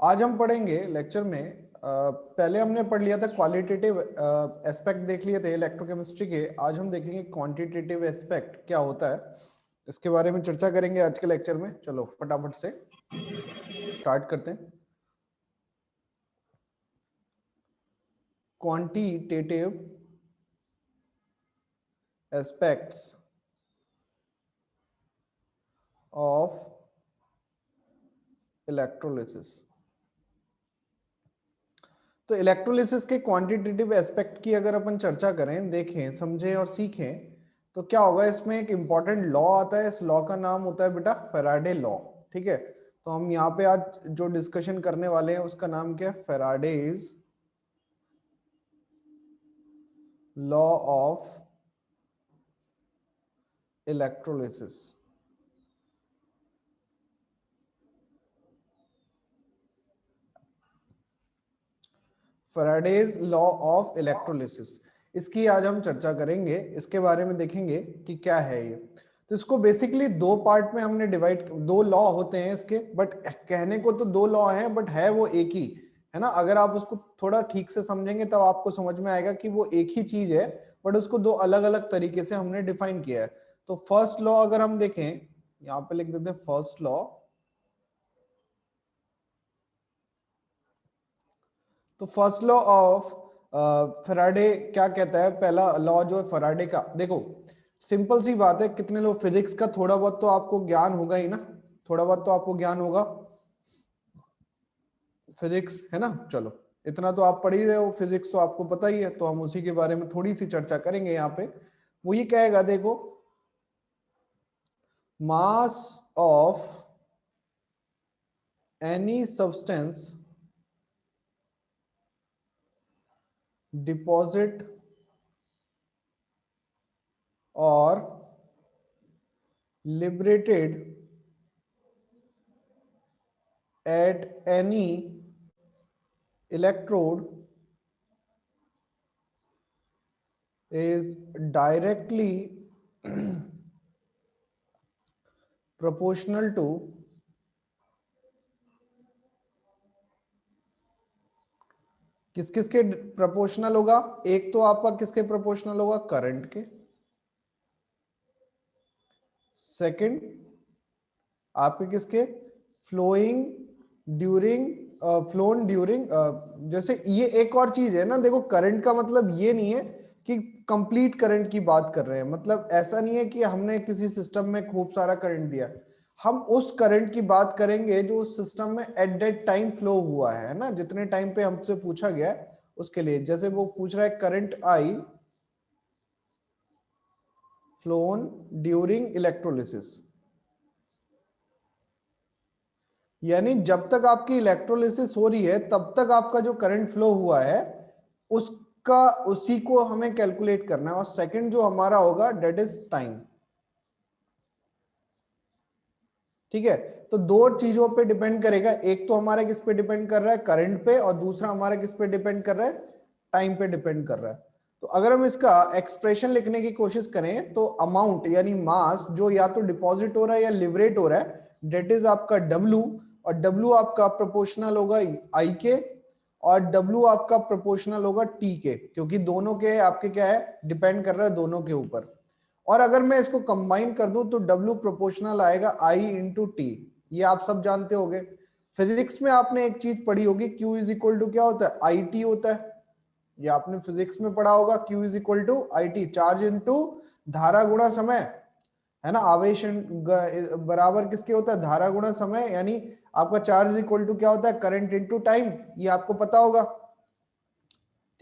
आज हम पढ़ेंगे लेक्चर में पहले हमने पढ़ लिया था क्वालिटेटिव एस्पेक्ट देख लिए थे इलेक्ट्रोकेमिस्ट्री के। आज हम देखेंगे क्वांटिटेटिव एस्पेक्ट क्या होता है, इसके बारे में चर्चा करेंगे आज के लेक्चर में। चलो फटाफट से स्टार्ट करते हैं। Quantitative aspects of electrolysis. तो इलेक्ट्रोलिसिस के क्वांटिटेटिव एस्पेक्ट की अगर अपन चर्चा करें, देखें, समझें और सीखें तो क्या होगा। इसमें एक इंपॉर्टेंट लॉ आता है, इस लॉ का नाम होता है बेटा फैराडे लॉ। ठीक है, तो हम यहाँ पे आज जो डिस्कशन करने वाले हैं उसका नाम क्या है, Faraday's law of electrolysis. Faraday's law of electrolysis, इसकी आज हम चर्चा करेंगे, इसके बारे में देखेंगे कि क्या है ये। तो इसको बेसिकली दो पार्ट में हमने डिवाइड, दो लॉ होते हैं इसके, बट कहने को तो दो लॉ हैं बट है वो एक ही है ना। अगर आप उसको थोड़ा ठीक से समझेंगे तब आपको समझ में आएगा कि वो एक ही चीज है, बट उसको दो अलग अलग तरीके से हमने डिफाइन किया है। तो फर्स्ट लॉ अगर हम देखें, यहाँ पे लिख देते हैं फर्स्ट लॉ। तो फर्स्ट लॉ ऑफ फैराडे क्या कहता है, पहला लॉ जो है फैराडे का, देखो सिंपल सी बात है, कितने लोग फिजिक्स का थोड़ा बहुत तो आपको ज्ञान होगा ही ना, थोड़ा बहुत तो आपको ज्ञान होगा फिजिक्स, है ना। चलो इतना तो आप पढ़ ही रहे हो, फिजिक्स तो आपको पता ही है, तो हम उसी के बारे में थोड़ी सी चर्चा करेंगे यहाँ पे। वो ये कहेगा, देखो mass of any substance deposit और liberated at any electrode is directly proportional to किस किसके प्रोपोर्शनल होगा। एक तो आपका किसके प्रोपोर्शनल होगा, करंट के। सेकंड आपके किसके, फ्लोइंग ड्यूरिंग, फ्लोन ड्यूरिंग, जैसे ये एक और चीज है ना, देखो करंट का मतलब ये नहीं है कि कंप्लीट करंट की बात कर रहे हैं, मतलब ऐसा नहीं है कि हमने किसी सिस्टम में खूब सारा करंट दिया, हम उस करंट की बात करेंगे जो उस सिस्टम में एट दैट टाइम फ्लो हुआ है ना, जितने टाइम पे हमसे पूछा गया है उसके लिए। जैसे वो पूछ रहा है current I phloem during electrolysis, यानी जब तक आपकी इलेक्ट्रोलिसिस हो रही है तब तक आपका जो करंट फ्लो हुआ है उसका, उसी को हमें कैलकुलेट करना है। और सेकंड जो हमारा होगा डेट इज टाइम। ठीक है, तो दो चीजों पे डिपेंड करेगा, एक तो हमारा किस पे डिपेंड कर रहा है, करंट पे, और दूसरा हमारा किस पे डिपेंड कर रहा है, टाइम पे डिपेंड कर रहा है। तो अगर हम इसका एक्सप्रेशन लिखने की कोशिश करें तो अमाउंट यानी मास जो या तो डिपॉजिट हो रहा है या लिबरेट हो रहा है, डेट इज आपका डब्ल्यू, और डब्ल्यू आपका प्रोपोर्शनल होगा आई के, और डब्ल्यू आपका प्रोपोर्शनल होगा टी के, क्योंकि दोनों के आपके क्या है, डिपेंड कर रहा है दोनों के ऊपर। और अगर मैं इसको कंबाइन कर दूं तो W प्रोपोर्शनल आएगा I इंटू टी, ये आप सब जानते होंगे। फिजिक्स में आपने एक चीज पढ़ी होगी, Q इज इक्वल टू क्या होता है, IT होता है। ये आपने फिजिक्स में पढ़ा होगा, Q is equal to IT, charge into धारा गुणा समय, है ना। आवेश बराबर किसके होता है, धारा गुणा समय, यानी आपका चार्ज इक्वल टू क्या होता है, करंट इंटू टाइम, ये आपको पता होगा।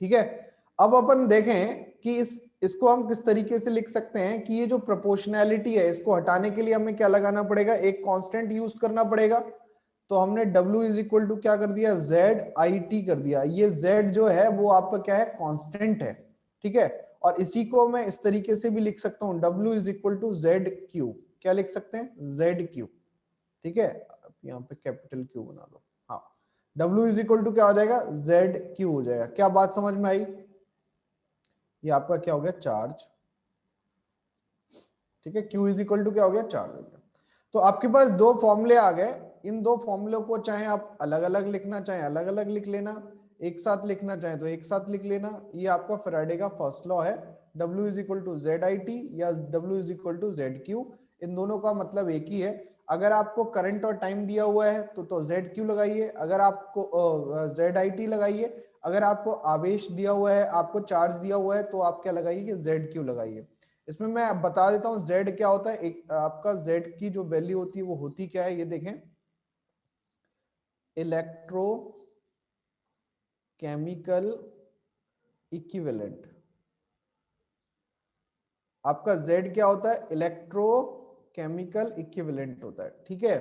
ठीक है, अब अपन देखें कि इसको हम किस तरीके से लिख सकते हैं कि ये जो प्रोपोर्शनैलिटी है इसको हटाने के लिए हमें क्या लगाना पड़ेगा, एक कांस्टेंट यूज करना पड़ेगा। तो हमने W इज इक्वल टू क्या कर दिया, ZIT कर दिया। ये Z जो है वो आपका क्या है, कांस्टेंट है। ठीक है, और इसी को मैं इस तरीके से भी लिख सकता हूं, W is equal to ZQ, क्या लिख सकते हैं, ZQ। ठीक है, यहाँ पे कैपिटल Q बना लो। हाँ, W इज इक्वल टू क्या हो जाएगा, ZQ हो जाएगा। क्या बात समझ में आई, ये आपका क्या हो गया, चार्ज। ठीक है, Q इज इक्वल टू क्या हो गया, चार्ज हो गया। तो आपके पास दो फॉर्मूले आ गए, इन दो फॉर्मूलों को चाहे आप अलग अलग लिखना चाहे अलग अलग लिख लेना, एक साथ लिखना चाहे तो एक साथ लिख लेना। ये आपका फैराडे का फर्स्ट लॉ है, W is equal to Z I T या W is equal to Z Q. इन दोनों का मतलब एक ही है। अगर आपको करंट और टाइम दिया हुआ है तो जेड क्यू लगाइए, अगर आपको जेड आई टी लगाइए, अगर आपको आवेश दिया हुआ है, आपको चार्ज दिया हुआ है, तो आप क्या लगाइए कि जेड क्यू लगाइए। इसमें मैं बता देता हूं जेड क्या होता है। एक आपका जेड की जो वैल्यू होती है वो होती क्या है, ये देखें, इलेक्ट्रो केमिकल इक्विवेलेंट। आपका Z क्या होता है, इलेक्ट्रोकेमिकल इक्विवेलेंट होता है, ठीक है।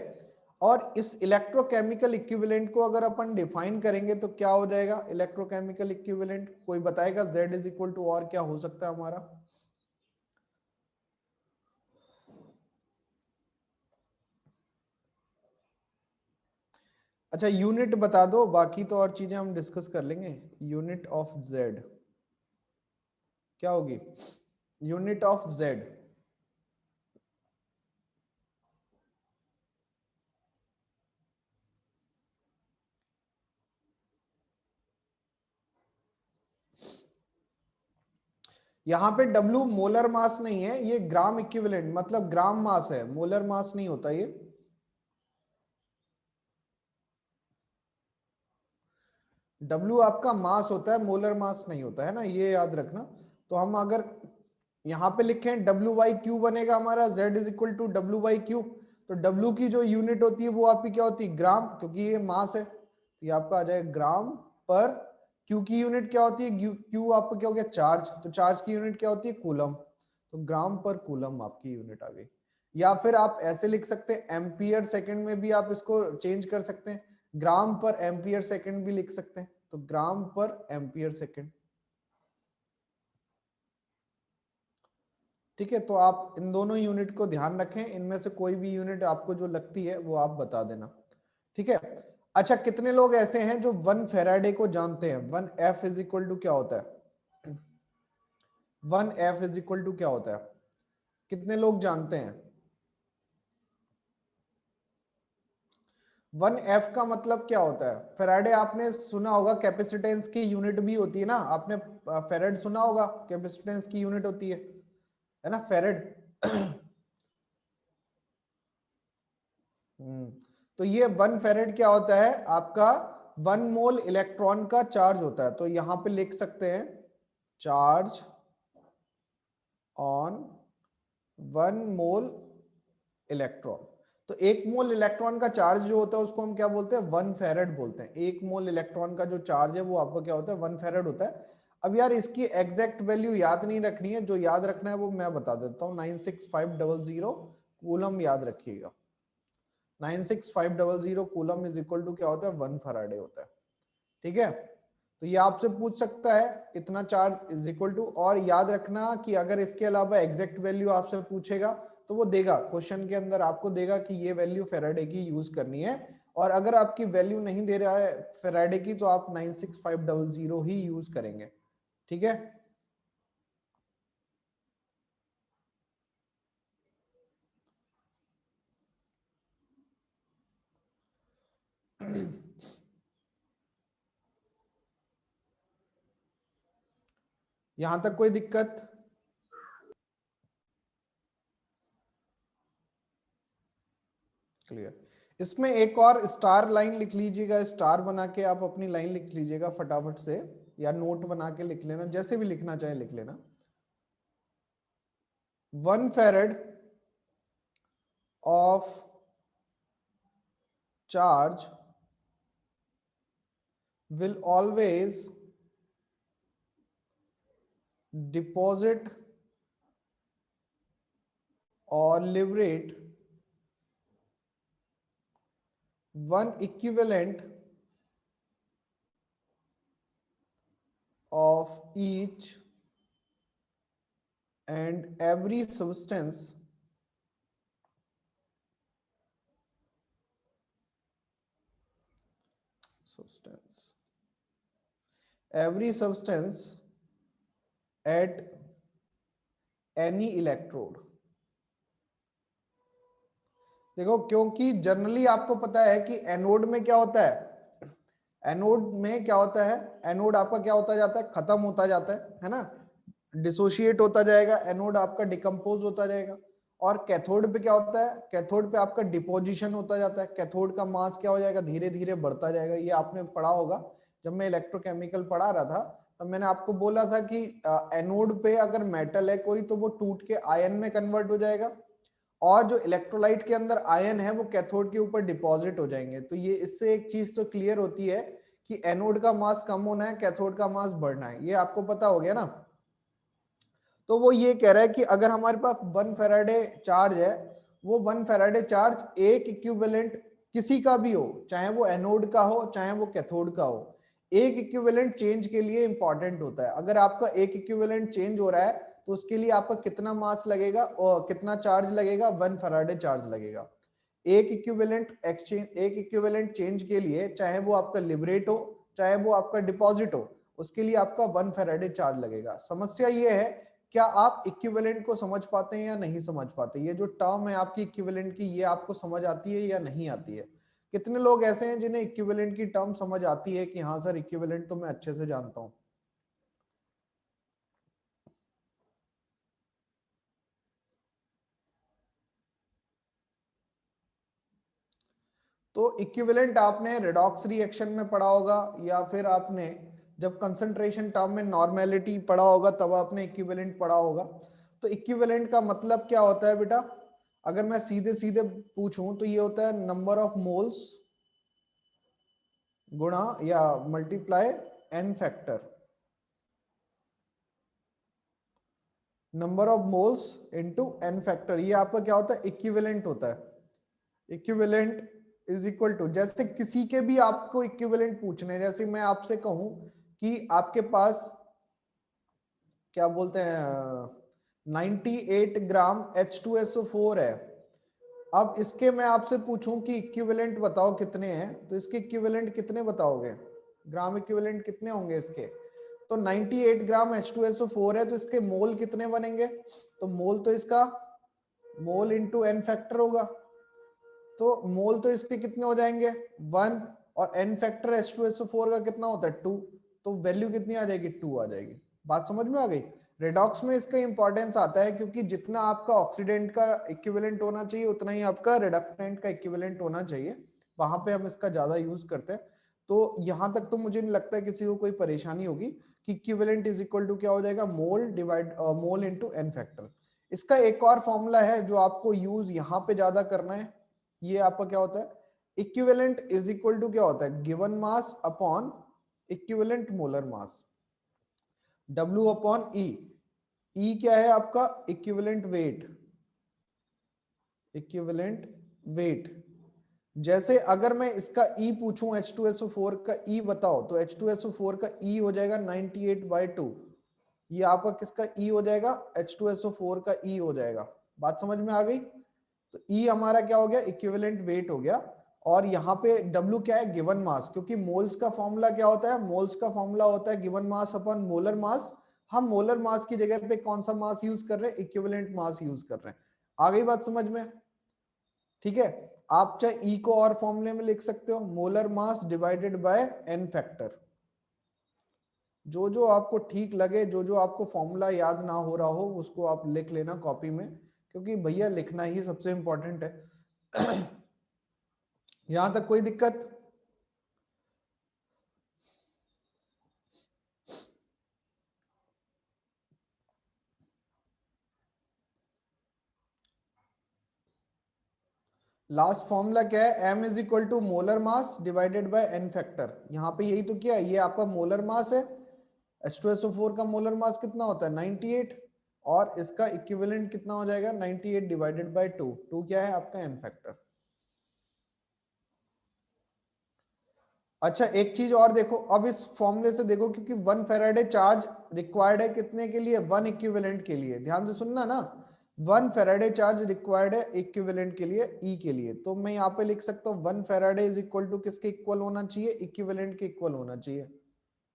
और इस इलेक्ट्रोकेमिकल इक्विवेलेंट को अगर अपन डिफाइन करेंगे तो क्या हो जाएगा, इलेक्ट्रोकेमिकल इक्विवेलेंट कोई बताएगा Z इज इक्वल टू और क्या हो सकता है हमारा। अच्छा यूनिट बता दो, बाकी तो और चीजें हम डिस्कस कर लेंगे। यूनिट ऑफ Z क्या होगी, यूनिट ऑफ Z। यहाँ पे W मोलर मास नहीं है, ये ग्राम इक्विवेलेंट मतलब ग्राम मास है, मोलर मास नहीं होता ये। W आपका मास होता है, मोलर मास नहीं होता है ना, ये याद रखना। तो हम अगर यहाँ पे लिखें W बाई क्यू बनेगा हमारा, Z is equal to W by Q. तो W की जो यूनिट होती है वो आपकी क्या होती है, ग्राम, क्योंकि ये मास है। तो ये आपका आ जाएगा ग्राम पर। Q की यूनिट क्या होती है, Q आपका क्या हो गया, चार्ज, तो चार्ज की यूनिट क्या होती है, कूलम। तो ग्राम पर कूलम आपकी यूनिट आ गई। या फिर आप ऐसे लिख सकते हैं, एम्पियर सेकंड में भी आप इसको चेंज कर सकते हैं, ग्राम पर एम्पियर सेकंड भी लिख सकते हैं। तो ग्राम पर एम्पियर सेकंड, ठीक है। तो आप इन दोनों यूनिट को ध्यान रखें, इनमें से कोई भी यूनिट आपको जो लगती है वो आप बता देना, ठीक है। अच्छा कितने लोग ऐसे हैं जो 1 फैराडे को जानते हैं, 1F इज इक्वल टू क्या होता है, 1F इज इक्वल टू क्या होता है, कितने लोग जानते हैं। 1F का मतलब क्या होता है, फैराडे आपने सुना होगा, कैपेसिटेंस की यूनिट भी होती है ना, आपने फेरेड सुना होगा, कैपेसिटेंस की यूनिट होती है ना फेरेड। तो ये 1 फेरेड क्या होता है आपका, 1 मोल इलेक्ट्रॉन का चार्ज होता है। तो यहां पे लिख सकते हैं चार्ज ऑन 1 मोल इलेक्ट्रॉन। तो 1 मोल इलेक्ट्रॉन का चार्ज जो होता है उसको हम क्या बोलते हैं, 1 फेरेड बोलते हैं। 1 मोल इलेक्ट्रॉन का जो चार्ज है वो आपका क्या होता है, 1 फेरेड होता है। अब यार इसकी एग्जैक्ट वैल्यू याद नहीं रखनी है, जो याद रखना है वो मैं बता देता हूँ, 96500 कूलम याद रखिएगा। 96500 कूलम इज इक्वल टू क्या होता है, 1 फराडे होता है, ठीक है। तो ये आपसे पूछ सकता है इतना चार्ज इज इक्वल टू, और याद रखना कि अगर इसके अलावा एग्जैक्ट वैल्यू आपसे पूछेगा तो वो देगा क्वेश्चन के अंदर, आपको देगा कि ये वैल्यू फेराडे की यूज करनी है। और अगर आपकी वैल्यू नहीं दे रहा है फेराडे की तो आप 96500 ही यूज करेंगे, ठीक है। यहां तक कोई दिक्कत, क्लियर। इसमें एक और स्टार लाइन लिख लीजिएगा, स्टार बना के आप अपनी लाइन लिख लीजिएगा फटाफट से, या नोट बना के लिख लेना, जैसे भी लिखना चाहे लिख लेना। 1 फेरेड of charge will always deposit or liberate one equivalent of each and every substance every substance at any electrode। देखो, क्योंकि जनरली आपको पता है कि एनोड में क्या होता है, एनोड में क्या होता है, एनोड आपका क्या होता जाता है, खत्म होता जाता है ना, डिसोशिएट होता जाएगा, एनोड आपका डिकम्पोज होता जाएगा। और कैथोड पे क्या होता है, कैथोड पे आपका डिपोजिशन होता जाता है, कैथोड का मास क्या हो जाएगा, धीरे धीरे बढ़ता जाएगा। ये आपने पढ़ा होगा जब मैं इलेक्ट्रोकेमिकल पढ़ा रहा था, तब मैंने आपको बोला था कि एनोड पे अगर मेटल है कोई तो वो टूट के आयन में कन्वर्ट हो जाएगा, और जो इलेक्ट्रोलाइट के अंदर आयन है वो कैथोड के ऊपर डिपॉजिट हो जाएंगे। तो ये इससे एक चीज तो क्लियर होती है कि एनोड का मास कम होना है, कैथोड का मास बढ़ना है, ये आपको पता हो गया ना। तो वो ये कह रहा है कि अगर हमारे पास 1 फैराडे चार्ज है, वो 1 फैराडे चार्ज एक इक्विवेलेंट किसी का भी हो, चाहे वो एनोड का हो चाहे वो कैथोड का हो, एक इक्विवेलेंट चेंज के लिए इंपॉर्टेंट होता है। अगर आपका एक इक्विवेलेंट चेंज हो रहा है तो उसके लिए आपका कितना मास लगेगा और कितना चार्ज लगेगा, 1 फैराडे चार्ज लगेगा। एक इक्विवेलेंट चेंज के लिए, चाहे वो आपका लिबरेट हो चाहे वो आपका डिपॉजिट हो, उसके लिए आपका 1 फैराडे चार्ज लगेगा। समस्या ये है, क्या आप इक्विवेलेंट को समझ पाते हैं या नहीं समझ पाते, ये जो टर्म है आपकी इक्विवेलेंट की, ये आपको समझ आती है या नहीं आती है। कितने लोग ऐसे हैं जिन्हें इक्विवेलेंट की टर्म समझ आती है कि हाँ सर इक्विवेलेंट तो मैं अच्छे से जानता हूं। तो इक्विवेलेंट आपने रेडॉक्स रिएक्शन में पढ़ा होगा, या फिर आपने जब कंसंट्रेशन टर्म में नॉर्मेलिटी पढ़ा होगा तब आपने इक्विवेलेंट पढ़ा होगा। तो इक्विवेलेंट का मतलब क्या होता है बेटा, अगर मैं सीधे सीधे पूछूं तो ये होता है नंबर ऑफ मोल्स गुणा या multiply n factor, number of moles into n factor, ये आपका क्या होता है, इक्विवेलेंट होता है। इक्विवेलेंट इज इक्वल टू, जैसे किसी के भी आपको इक्विवेलेंट पूछने, जैसे मैं आपसे कहूं कि आपके पास क्या बोलते हैं 98 ग्राम H2SO4 है। अब इसके मैं आपसे पूछूं कि इक्विवेलेंट बताओ कितने हैं, तो इसके इक्विवेलेंट कितने बताओगे, ग्राम इक्विवेलेंट कितने होंगे इसके। तो 98 ग्राम H2SO4 है, तो इसके मोल कितने बनेंगे, तो मोल तो इसका मोल इंटू एन फैक्टर होगा, तो मोल तो इसके कितने हो जाएंगे 1, और एन फैक्टर H2SO4 का कितना होता है 2, तो वैल्यू कितनी आ जाएगी 2 आ जाएगी। बात समझ में आ गई। रेडॉक्स में इसका इंपॉर्टेंस आता है क्योंकि जितना आपका ऑक्सीडेंट का इक्विवेलेंट होना चाहिए उतना ही आपका रिडक्टेंट का इक्विवेलेंट होना चाहिए, वहां पे हम इसका ज्यादा यूज करते हैं। तो यहां तक तो मुझे नहीं लगता है किसी को कोई परेशानी होगी कि इक्विवेलेंट इज इक्वल टू क्या हो जाएगा, मोल डिवाइड मोल इनटू एन फैक्टर। इसका एक और फॉर्मूला है जो आपको यूज यहाँ पे ज्यादा करना है, ये आपका क्या होता है, इक्विवेलेंट इज इक्वल टू क्या होता है, given mass upon equivalent molar mass, W upon E. E क्या है आपका, इक्विवेलेंट वेट, इक्विवेलेंट वेट। जैसे अगर मैं इसका E पूछूं H2SO4 का E बताओ, तो H2SO4 का E हो जाएगा 98/2, ये आपका किसका E हो जाएगा, H2SO4 का E हो जाएगा। बात समझ में आ गई। तो E हमारा क्या हो गया, इक्विवेलेंट वेट हो गया। और यहाँ पे W क्या है, गिवन मास, क्योंकि मोल्स का फॉर्मूला क्या होता है, मोल्स का फॉर्मूला होता है given mass upon molar mass. हम मोलर मास की जगह पे कौन सा मास यूज कर रहे हैं, इक्विवेलेंट मास यूज कर रहे हैं। आ गई बात समझ में। ठीक है, आप चाहे E को और फॉर्मूले में लिख सकते हो, molar mass divided by n factor. जो जो आपको ठीक लगे, जो जो आपको फॉर्मूला याद ना हो रहा हो उसको आप लिख लेना कॉपी में, क्योंकि भैया लिखना ही सबसे इंपॉर्टेंट है। यहां तक कोई दिक्कत। लास्ट फॉर्मूला क्या है, m is equal to molar mass divided by n factor. यहाँ पे यही तो किया, ये आपका मोलर मास है, H2SO4 का मोलर मास कितना होता है 98, और इसका इक्विवेलेंट कितना हो जाएगा 98 डिवाइडेड बाय 2, 2 क्या है आपका एन फैक्टर। अच्छा एक चीज और देखो, अब इस फॉर्मूले से देखो, क्योंकि 1 फैराडे चार्ज रिक्वायर्ड है कितने के लिए, 1 इक्विवेलेंट के लिए, ध्यान से सुनना ना, 1 फैराडे चार्ज रिक्वायर्ड है इक्विवेलेंट के लिए, ई के लिए। तो मैं यहाँ पे लिख सकता हूँ 1 फैराडे इज इक्वल टू किसके इक्वल होना चाहिए, इक्विवेलेंट के इक्वल होना चाहिए,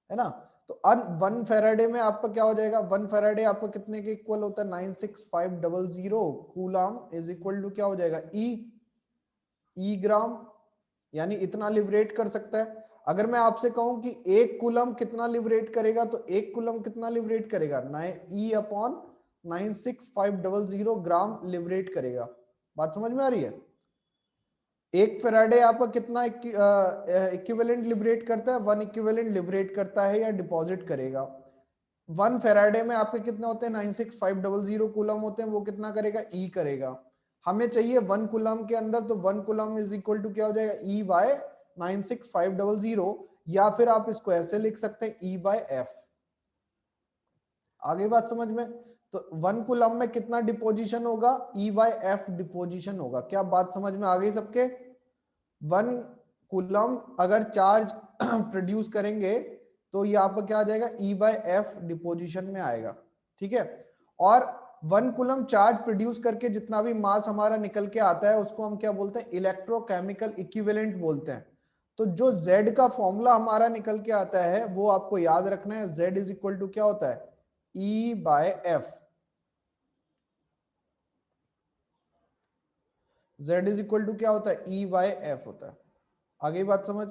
है ना। तो अब 1 फैराडे में आपका क्या हो जाएगा, 1 फैराडे आपका कितने के इक्वल होता है 96500 कूलम इज इक्वल टू क्या हो जाएगा ई, ई ग्राम, यानी इतना लिबरेट कर सकता है। अगर मैं आपसे कहूं कि एक कूलम कितना लिबरेट करेगा, तो एक कूलम कितना लिबरेट करेगा, ई अपॉन 96500 ग्राम लिबरेट करेगा। बात समझ में आ रही है? एक फेराडे आपका कितना इक्विवेलेंट लिबरेट करता है, 1 इक्विवेलेंट लिबरेट करता है या डिपॉजिट करेगा। 1 फेराडे में आपके कितने होते हैं, 96500 कूलम होते हैं, वो कितना करेगा, ई करेगा। हमें चाहिए 1 कूलम के अंदर, तो 1 कूलम इज इक्वल टू क्या हो जाएगा, ई बाय 96500, या फिर आप इसको ऐसे लिख सकते हैं, ई बाय एफ। आगे बात समझ में? तो 1 कूलम में कितना डिपोजिशन होगा, ई बाय एफ डिपोजिशन होगा। क्या बात समझ में आ गई सबके? 1 कूलम अगर चार्ज प्रोड्यूस करेंगे तो ये आपका क्या आ जाएगा, ई बाय एफ डिपोजिशन में आएगा। ठीक है, और 1 कूलम चार्ज प्रोड्यूस करके जितना भी मास हमारा निकल के आता है उसको हम क्या बोलते हैं, इलेक्ट्रोकेमिकल इक्विवेलेंट बोलते हैं। तो जो Z का फॉर्मूला हमारा निकल के आता है वो आपको याद रखना है, Z इज इक्वल टू क्या होता है, E by F. Z is equal to क्या होता है, ई बाय एफ होता है। आगे बात समझ?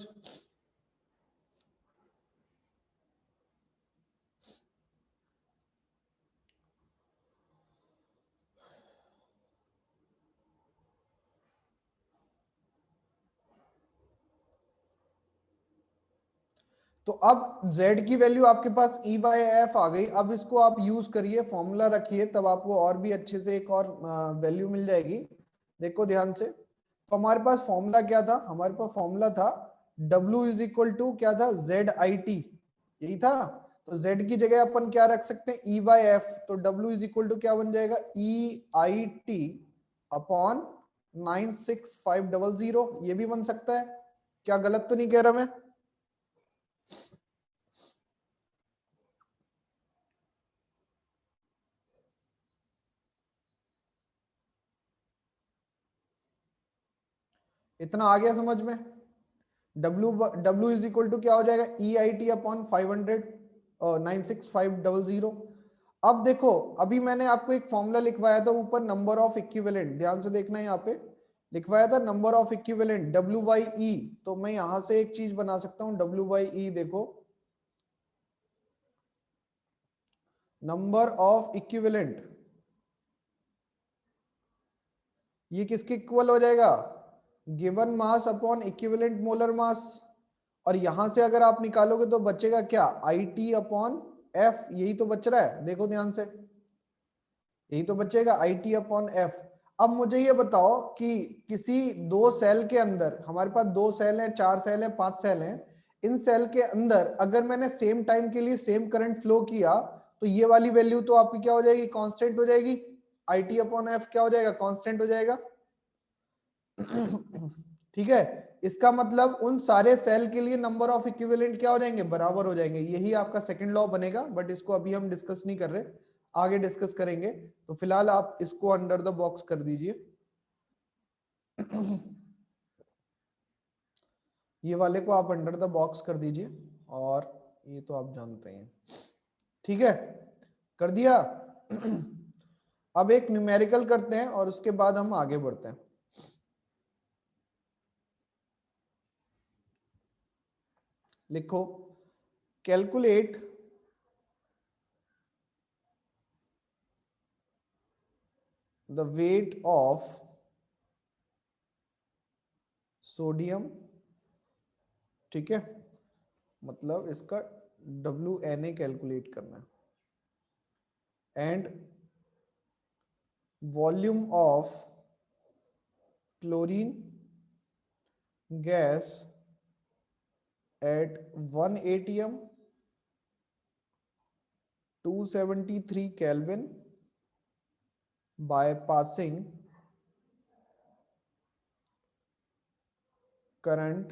तो अब Z की वैल्यू आपके पास E बाय एफ आ गई। अब इसको आप यूज करिए, फॉर्मूला रखिए, तब आपको और भी अच्छे से एक और वैल्यू मिल जाएगी। देखो ध्यान से, तो हमारे पास फॉर्मूला क्या था, हमारे पास फॉर्मूला था W इज इक्वल टू क्या था, ZIT, यही था। तो Z की जगह अपन क्या रख सकते हैं, E बाय एफ। तो W इज इक्वल टू क्या बन जाएगा, EIT अपॉन 96500, ये भी बन सकता है। क्या गलत तो नहीं कह रहा मैं? इतना आ गया समझ में? W इज इक्वल टू क्या हो जाएगा, EIT अपॉन 500 96500। अब देखो, अभी मैंने आपको एक फॉर्मूला लिखवाया था ऊपर, नंबर ऑफ इक्विवेलेंट, ध्यान से देखना है, यहाँ पे लिखवाया था number of equivalent W by E. तो मैं यहां से एक चीज बना सकता हूं, W बाई ई, देखो नंबर ऑफ इक्विवेलेंट, ये किसके इक्वल हो जाएगा, given mass upon equivalent molar मास। और यहां से अगर आप निकालोगे तो बचेगा क्या, IT अपॉन एफ, यही तो बच रहा है, देखो ध्यान से, यही तो बचेगा IT अपॉन एफ। अब मुझे ये बताओ कि किसी दो सेल के अंदर, हमारे पास 2 सेल हैं, 4 सेल हैं, 5 सेल हैं, इन सेल के अंदर अगर मैंने सेम टाइम के लिए सेम करंट फ्लो किया, तो ये वाली वैल्यू तो आपकी क्या हो जाएगी, कांस्टेंट हो जाएगी। IT अपॉन एफ क्या हो जाएगा, कांस्टेंट हो जाएगा। ठीक है, इसका मतलब उन सारे सेल के लिए नंबर ऑफ इक्विवेलेंट क्या हो जाएंगे, बराबर हो जाएंगे। यही आपका सेकंड लॉ बनेगा, बट इसको अभी हम डिस्कस नहीं कर रहे, आगे डिस्कस करेंगे। तो फिलहाल आप इसको अंडर द बॉक्स कर दीजिए। ये वाले को आप अंडर द बॉक्स कर दीजिए, और ये तो आप जानते हैं। ठीक है, कर दिया। अब एक न्यूमेरिकल करते हैं और उसके बाद हम आगे बढ़ते हैं। लिखो, calculate the weight of sodium, ठीक है, मतलब इसका WNA कैलकुलेट करना है, and volume of chlorine gas at 1 atm 273 Kelvin by passing current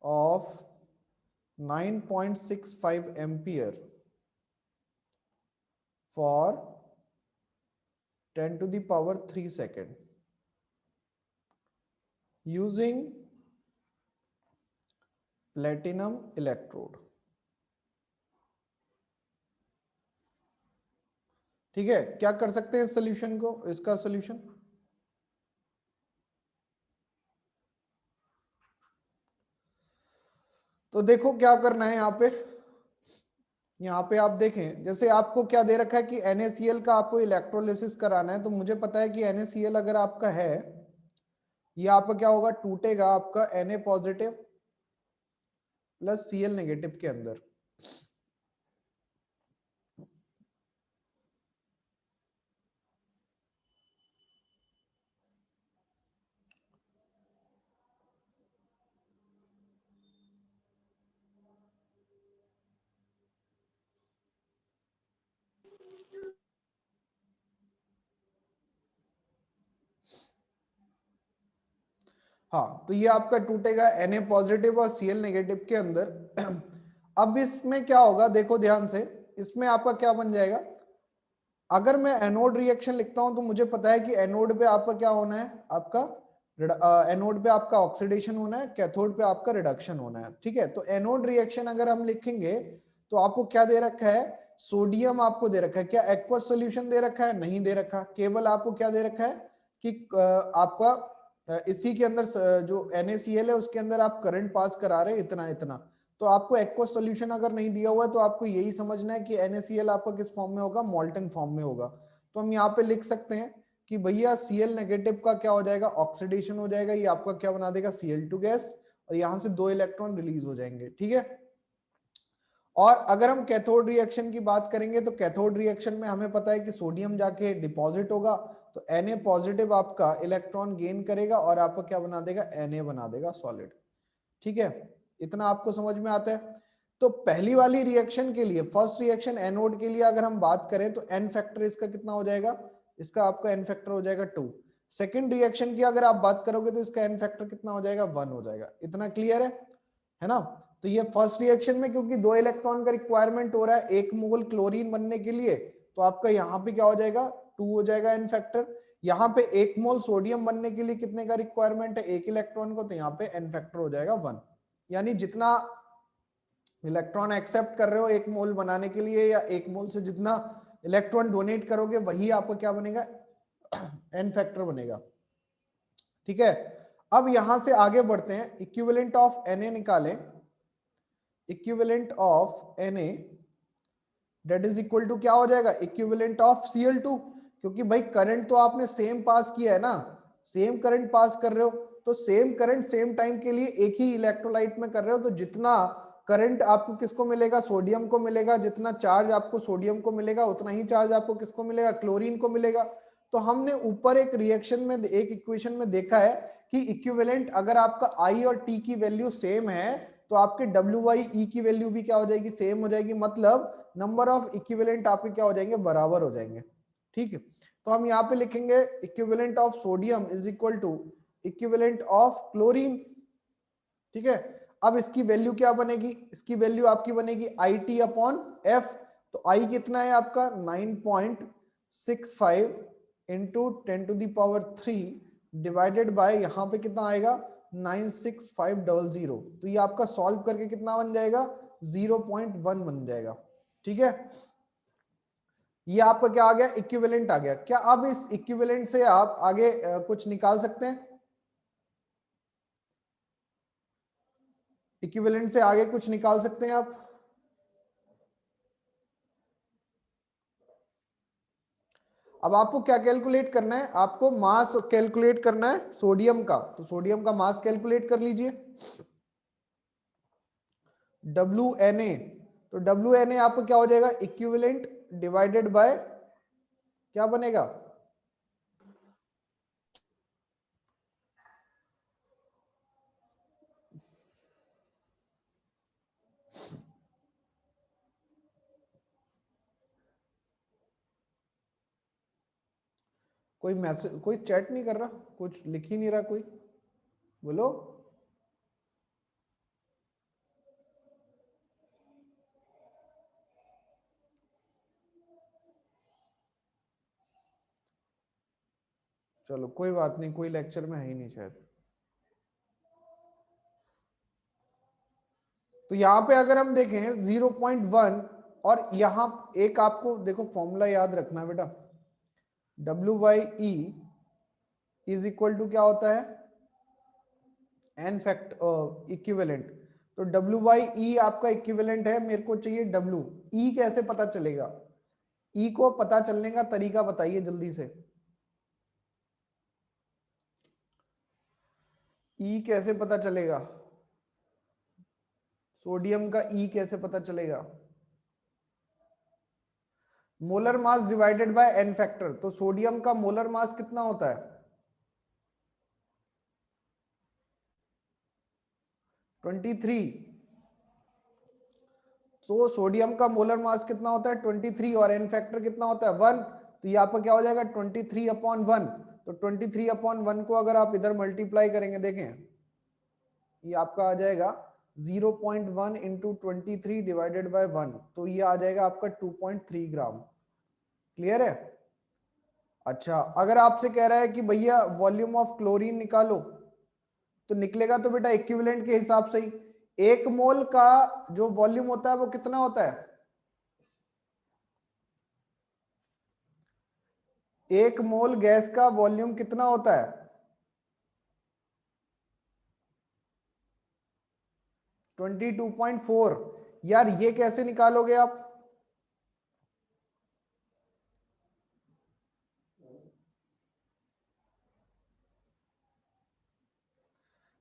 of 9.65 ampere for 10 to the power 3 second using platinum electrode। ठीक है, क्या कर सकते हैं इस सोल्यूशन को, इसका सोल्यूशन, तो देखो क्या करना है यहाँ पे आप देखें, जैसे आपको क्या दे रखा है कि NaCl का आपको इलेक्ट्रोलिसिस कराना है, तो मुझे पता है कि NaCl अगर आपका है, ये आपका क्या होगा, टूटेगा आपका Na positive plus Cl negative के अंदर। हाँ, तो ये आपका टूटेगा Na पॉजिटिव और Cl नेगेटिव के अंदर। अब इसमें क्या होगा, देखो ध्यान से, इसमें आपका क्या बन जाएगा, अगर मैं एनोड रिएक्शन लिखता हूं तो मुझे पता है कि एनोड पे आपका क्या होना है, आपका एनोड पे आपका ऑक्सीडेशन होना है, कैथोड पे आपका रिडक्शन होना है। ठीक है, तो एनोड रिएक्शन अगर हम लिखेंगे तो आपको क्या दे रखा है, सोडियम आपको दे रखा है, क्या एक्वस सॉल्यूशन दे रखा है, नहीं दे रखा, केवल आपको क्या दे रखा है कि आपका इसी के अंदर जो NaCl है उसके अंदर आप करंट पास करा रहे हैं इतना इतना। तो आपको एक्वस सॉल्यूशन अगर नहीं दिया हुआ है तो आपको यही समझना है कि NaCl आपका किस फॉर्म में होगा, मॉल्टन फॉर्म में होगा। तो हम यहाँ पे लिख सकते हैं कि भैया Cl नेगेटिव का क्या हो जाएगा, ऑक्सीडेशन हो जाएगा, ये आपका क्या बना देगा, Cl2 गैस, और यहाँ से 2 इलेक्ट्रॉन रिलीज हो जाएंगे। ठीक है, और अगर हम कैथोड रिएक्शन की बात करेंगे तो कैथोड रिएक्शन में हमें पता है कि सोडियम जाके डिपॉजिट होगा, तो Na पॉजिटिव आपका इलेक्ट्रॉन गेन करेगा और आपको क्या बना देगा, Na बना देगा सॉलिड। ठीक है, इतना आपको समझ में आता है। तो पहली वाली रिएक्शन के लिए, फर्स्ट रिएक्शन एनोड के लिए अगर हम बात करें तो एन फैक्टर इसका कितना हो जाएगा, इसका आपका एन फैक्टर हो जाएगा 2। सेकेंड रिएक्शन की अगर आप बात करोगे तो इसका एन फैक्टर कितना हो जाएगा, 1 हो जाएगा। इतना क्लियर है ना। तो ये फर्स्ट रिएक्शन में क्योंकि 2 इलेक्ट्रॉन का रिक्वायरमेंट हो रहा है 1 मोल क्लोरीन बनने के लिए, तो आपका यहाँ पे क्या हो जाएगा, 2 हो जाएगा एन फैक्टर। यहाँ पे 1 मोल सोडियम बनने के लिए कितने का रिक्वायरमेंट है, 1 इलेक्ट्रॉन को, तो यहाँ पे एन फैक्टर हो जाएगा 1। यानी जितना इलेक्ट्रॉन एक्सेप्ट कर रहे हो 1 मोल बनाने के लिए, या 1 मोल से जितना इलेक्ट्रॉन डोनेट करोगे वही आपका क्या बनेगा, एन फैक्टर बनेगा। ठीक है, अब यहां से आगे बढ़ते हैं, इक्विवेलेंट ऑफ Na निकालें। Equivalent of Na that is equal to क्या हो जाएगा, इक्विवेलेंट ऑफ Cl2, क्योंकि भाई करंट तो आपने सेम पास किया है ना, सेम करंट पास कर रहे हो, तो सेम करंट सेम टाइम के लिए एक ही इलेक्ट्रोलाइट में कर रहे हो, तो जितना करंट आपको किसको मिलेगा, सोडियम को मिलेगा, जितना चार्ज आपको सोडियम को मिलेगा उतना ही चार्ज आपको किसको मिलेगा, क्लोरीन को मिलेगा। तो हमने ऊपर एक रिएक्शन में, एक इक्वेशन में देखा है कि इक्विवेलेंट अगर आपका I और T की वैल्यू सेम है तो आपके WI की वैल्यू भी क्या हो जाएगी, सेम हो जाएगी, मतलब नंबर ऑफ इक्विवेलेंट आपके क्या हो जाएंगे, बराबर हो जाएंगे। ठीक है, तो हम यहाँ पे लिखेंगे equivalent of sodium is equal to equivalent of chlorine. ठीक है, अब इसकी वैल्यू क्या बनेगी, इसकी वैल्यू आपकी बनेगी IT अपॉन F। तो I कितना है आपका 9.65 इंटू 10⁻³ डिवाइडेड बाय यहाँ पे कितना आएगा 96500। तो ये आपका सॉल्व करके कितना बन जाएगा, 0.1 बन जाएगा। ठीक है, ये आपका क्या आ गया, इक्विवेलेंट आ गया। क्या अब इस इक्विवेलेंट से आप आगे कुछ निकाल सकते हैं, इक्विवेलेंट से आगे कुछ निकाल सकते हैं आप। अब आपको क्या कैलकुलेट करना है, आपको मास कैलकुलेट करना है सोडियम का, तो सोडियम का मास कैलकुलेट कर लीजिए, WNA। तो WNA आपको क्या हो जाएगा, इक्विवेलेंट डिवाइडेड बाय क्या बनेगा, कोई मैसेज, कोई चैट नहीं कर रहा, कुछ लिख ही नहीं रहा कोई, बोलो। चलो कोई बात नहीं, कोई लेक्चर में है ही नहीं शायद। तो यहाँ पे अगर हम देखें 0.1, और यहाँ एक आपको देखो फॉर्मूला याद रखना बेटा, WE इज इक्वल टू क्या होता है, एन फैक्ट इक्विवेलेंट। तो W बाई ई आपका इक्विवेलेंट है, मेरे को चाहिए W। ई कैसे पता चलेगा? ई को पता चलने का तरीका बताइए जल्दी से। ई कैसे पता चलेगा? सोडियम का ई कैसे पता चलेगा? Molar mass divided by n factor. तो सोडियम का मोलर मास कितना होता है? 23। तो सोडियम का मोलर मास कितना होता है? 23। और एन फैक्टर कितना होता है? 1। तो ये आपका क्या हो जाएगा? 23/1। तो 23/1 को अगर आप इधर मल्टीप्लाई करेंगे, देखें ये आपका आ जाएगा 0.1 इंटू 23 डिवाइडेड बाय 1। तो ये आ जाएगा आपका 2.3 ग्राम। क्लियर है? अच्छा, अगर आपसे कह रहा है कि भैया वॉल्यूम ऑफ क्लोरीन निकालो, तो निकलेगा तो बेटा इक्विवेलेंट के हिसाब से ही। 1 मोल का जो वॉल्यूम होता है वो कितना होता है? 1 मोल गैस का वॉल्यूम कितना होता है? 22.4। यार ये कैसे निकालोगे आप?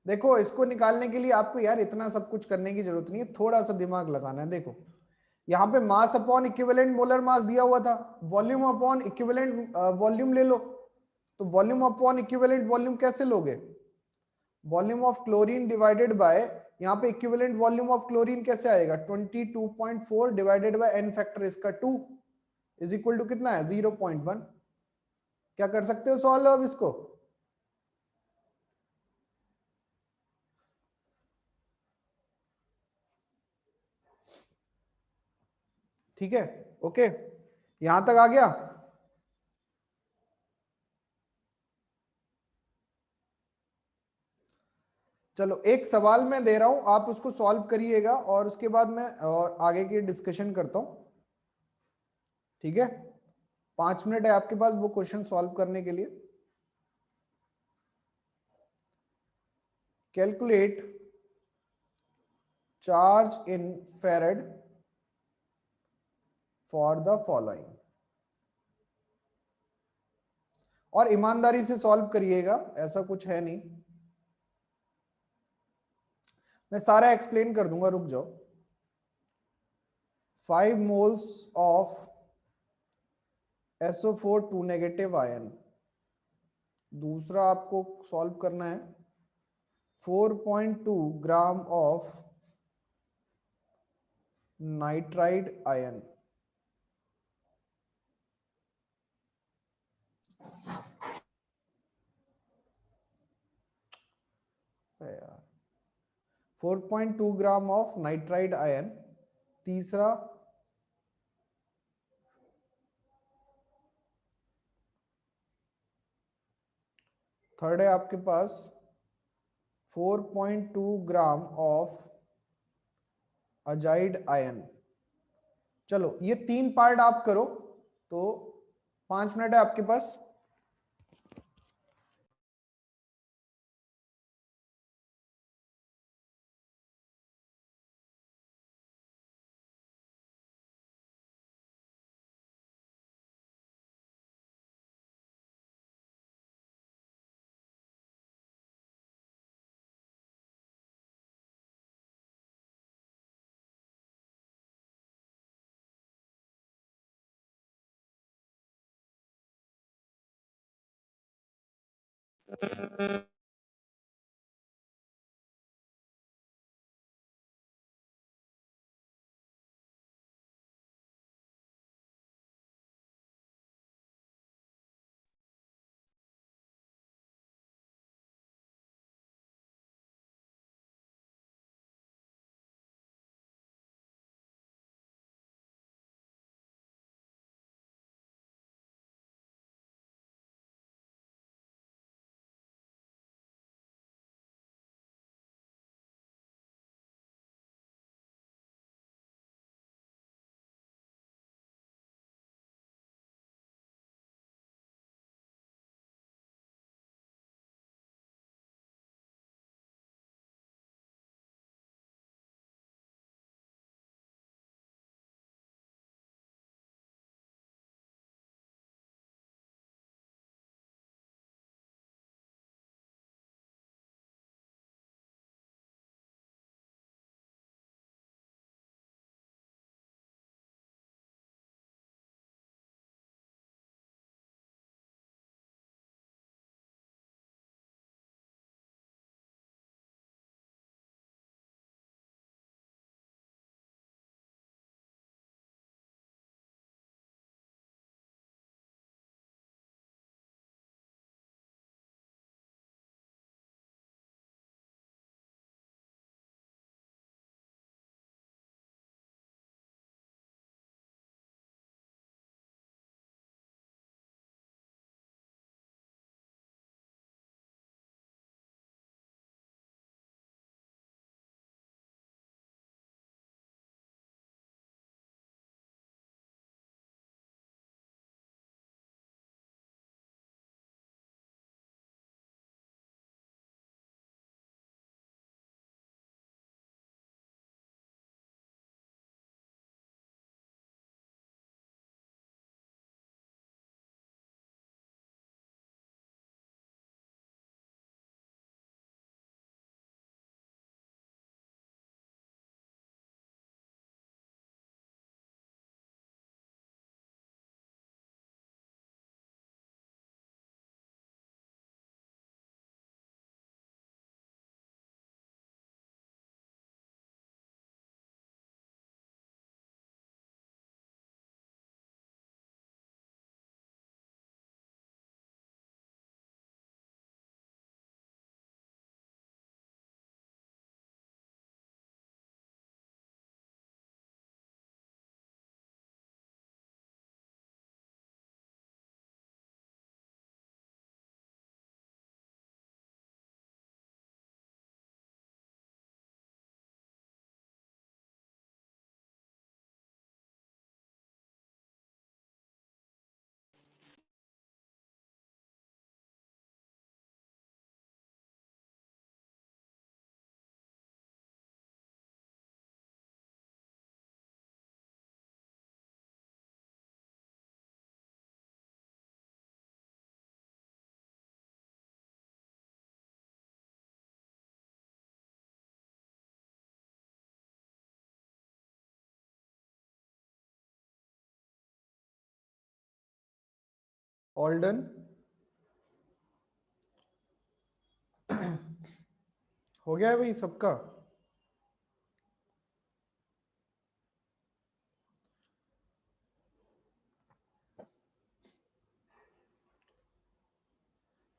देखो, इसको निकालने के लिए आपको यार इतना सब कुछ करने की जरूरत नहीं है, थोड़ा सा दिमाग लगाना है। देखो, यहाँ पे मास अपॉन इक्विवेलेंट मोलर मास दिया हुआ था, वॉल्यूम अपॉन इक्विवेलेंट वॉल्यूम ले लो। तो वॉल्यूम अपॉन इक्विवेलेंट वॉल्यूम कैसे लोगे? Volume of chlorine divided by, यहाँ पे इक्विवेलेंट वॉल्यूम ऑफ क्लोरीन कैसे आएगा? 22.4 डिवाइडेड बाय एन फैक्टर इसका 2 इज इक्वल टू कितना है? 0.1। क्या कर सकते हो सॉल्व अब इसको? ठीक है, ओके, यहां तक आ गया। चलो, एक सवाल मैं दे रहा हूं, आप उसको सॉल्व करिएगा और उसके बाद मैं और आगे की डिस्कशन करता हूं। ठीक है, 5 मिनट है आपके पास वो क्वेश्चन सॉल्व करने के लिए। Calculate charge in फेरेड for the following. और ईमानदारी से सॉल्व करिएगा, ऐसा कुछ है नहीं, मैं सारा एक्सप्लेन कर दूंगा, रुक जाओ। 5 moles of SO4 2 negative ion. दूसरा आपको सॉल्व करना है 4.2 ग्राम ऑफ नाइट्राइड आयन। यार 4.2 ग्राम ऑफ नाइट्राइड आयन। तीसरा थर्ड है आपके पास 4.2 ग्राम ऑफ अजाइड आयन। चलो, ये 3 पार्ट आप करो, तो 5 मिनट है आपके पास। All done. हो गया है भाई सबका?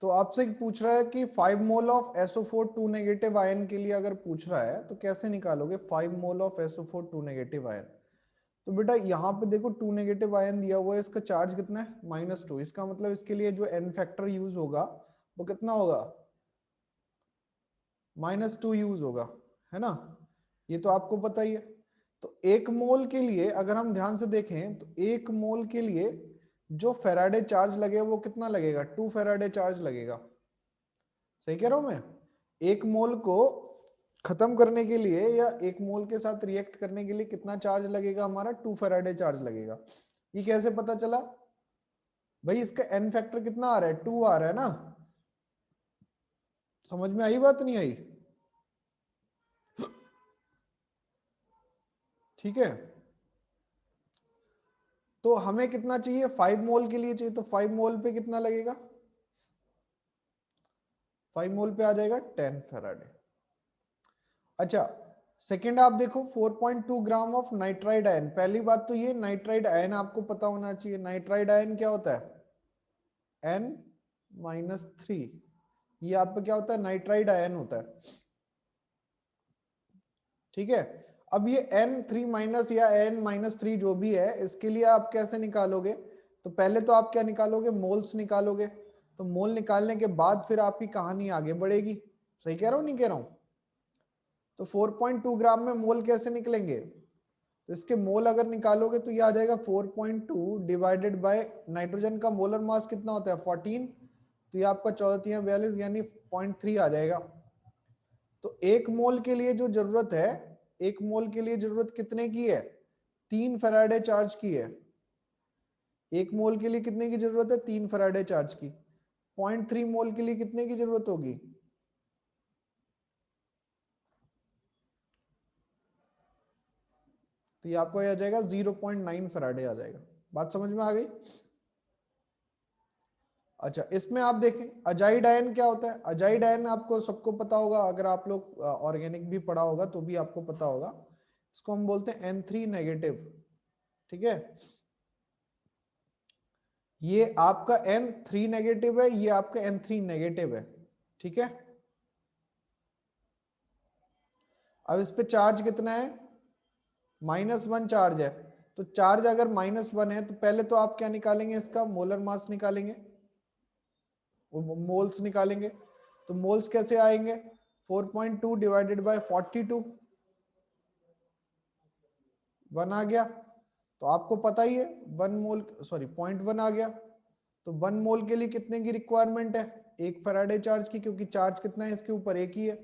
तो आपसे पूछ रहा है कि 5 mole of SO4 2 negative ion के लिए अगर पूछ रहा है तो कैसे निकालोगे 5 mole of SO4 2 negative ion. तो बेटा यहाँ पे देखो 2 नेगेटिव आयन दिया हुआ है, इसका चार्ज कितना है -2। इसका मतलब इसके लिए जो n फैक्टर यूज होगा वो कितना होगा, -2 यूज होगा, है ना। ये तो आपको पता ही है। तो 1 मोल के लिए अगर हम ध्यान से देखें तो 1 मोल के लिए जो फेराडे चार्ज लगेगा वो कितना लगेगा, 2 फेराडे चार्ज लगेगा। सही कह रहा हूं मैं? 1 मोल को खत्म करने के लिए या 1 मोल के साथ रिएक्ट करने के लिए कितना चार्ज लगेगा हमारा, 2 फेराडे चार्ज लगेगा। ये कैसे पता चला भाई, इसका n फैक्टर कितना आ रहा है, 2 आ रहा है ना। समझ में आई बात नहीं आई? ठीक है। तो हमें कितना चाहिए, 5 मोल के लिए चाहिए, तो 5 मोल पे कितना लगेगा, 5 मोल पे आ जाएगा 10 फेराडे। अच्छा, सेकेंड आप देखो 4.2 ग्राम ऑफ नाइट्राइड आयन। पहली बात तो ये नाइट्राइड आयन आपको पता होना चाहिए। नाइट्राइड आयन क्या होता है, N-3। ये आपका क्या होता है, नाइट्राइड आयन होता है। ठीक है। अब ये N3 माइनस या N-3 जो भी है, इसके लिए आप कैसे निकालोगे, तो पहले तो आप क्या निकालोगे, मोल्स निकालोगे। तो मोल निकालने के बाद फिर आपकी कहानी आगे बढ़ेगी। सही कह रहा हूं नहीं कह रहा हूं? तो 4.2 ग्राम में मोल कैसे निकलेंगे, तो इसके मोल अगर निकालोगे तो ये आ जाएगा 4.2 डिवाइडेड बाय नाइट्रोजन का मोलर मास कितना होता है 14, तो ये आपका 14×42 यानी 0.3 आ जाएगा। तो 1 मोल के लिए जो जरूरत है, 1 मोल के लिए जरूरत कितने की है, 3 फैराडे चार्ज की है। 1 मोल के लिए कितने की जरूरत है, 3 फैराडे चार्ज की। 0.3 मोल के लिए कितने की जरूरत होगी, तो ये आपको आ जाएगा 0.9 फैराडे आ जाएगा। बात समझ में आ गई? अच्छा, इसमें आप देखें अजाइड आयन क्या होता है। अजाइड आयन आपको सबको पता होगा, अगर आप लोग ऑर्गेनिक भी पढ़ा होगा तो भी आपको पता होगा। इसको हम बोलते हैं N3 नेगेटिव। ठीक है, ये आपका N3 नेगेटिव है, ये आपका N3 नेगेटिव है। ठीक है, अब इस पे चार्ज कितना है, -1 चार्ज है। तो चार्ज अगर -1 है तो पहले तो आप क्या निकालेंगे, इसका मोलर मास निकालेंगे, वो मोल्स निकालेंगे। तो मोल्स कैसे आएंगे, 4.2 डिवाइडेड बाय 42, 1 आ गया। तो आपको पता ही है 1 मोल, सॉरी 0.1 आ गया। तो 1 मोल के लिए कितने की रिक्वायरमेंट है, 1 फैराडे चार्ज की, क्योंकि चार्ज कितना है इसके ऊपर, एक ही है।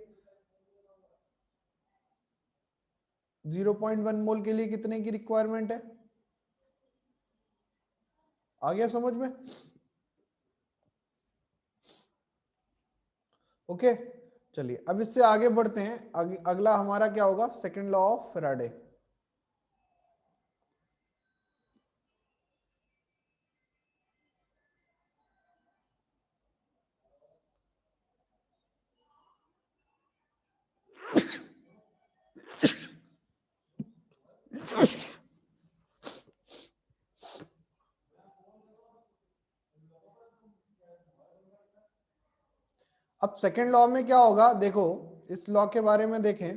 0.1 मोल के लिए कितने की रिक्वायरमेंट है, आ गया समझ में? ओके, चलिए अब इससे आगे बढ़ते हैं। अगला हमारा क्या होगा, सेकंड लॉ ऑफ फैराडे। अब सेकंड लॉ में क्या होगा, देखो इस लॉ के बारे में देखें।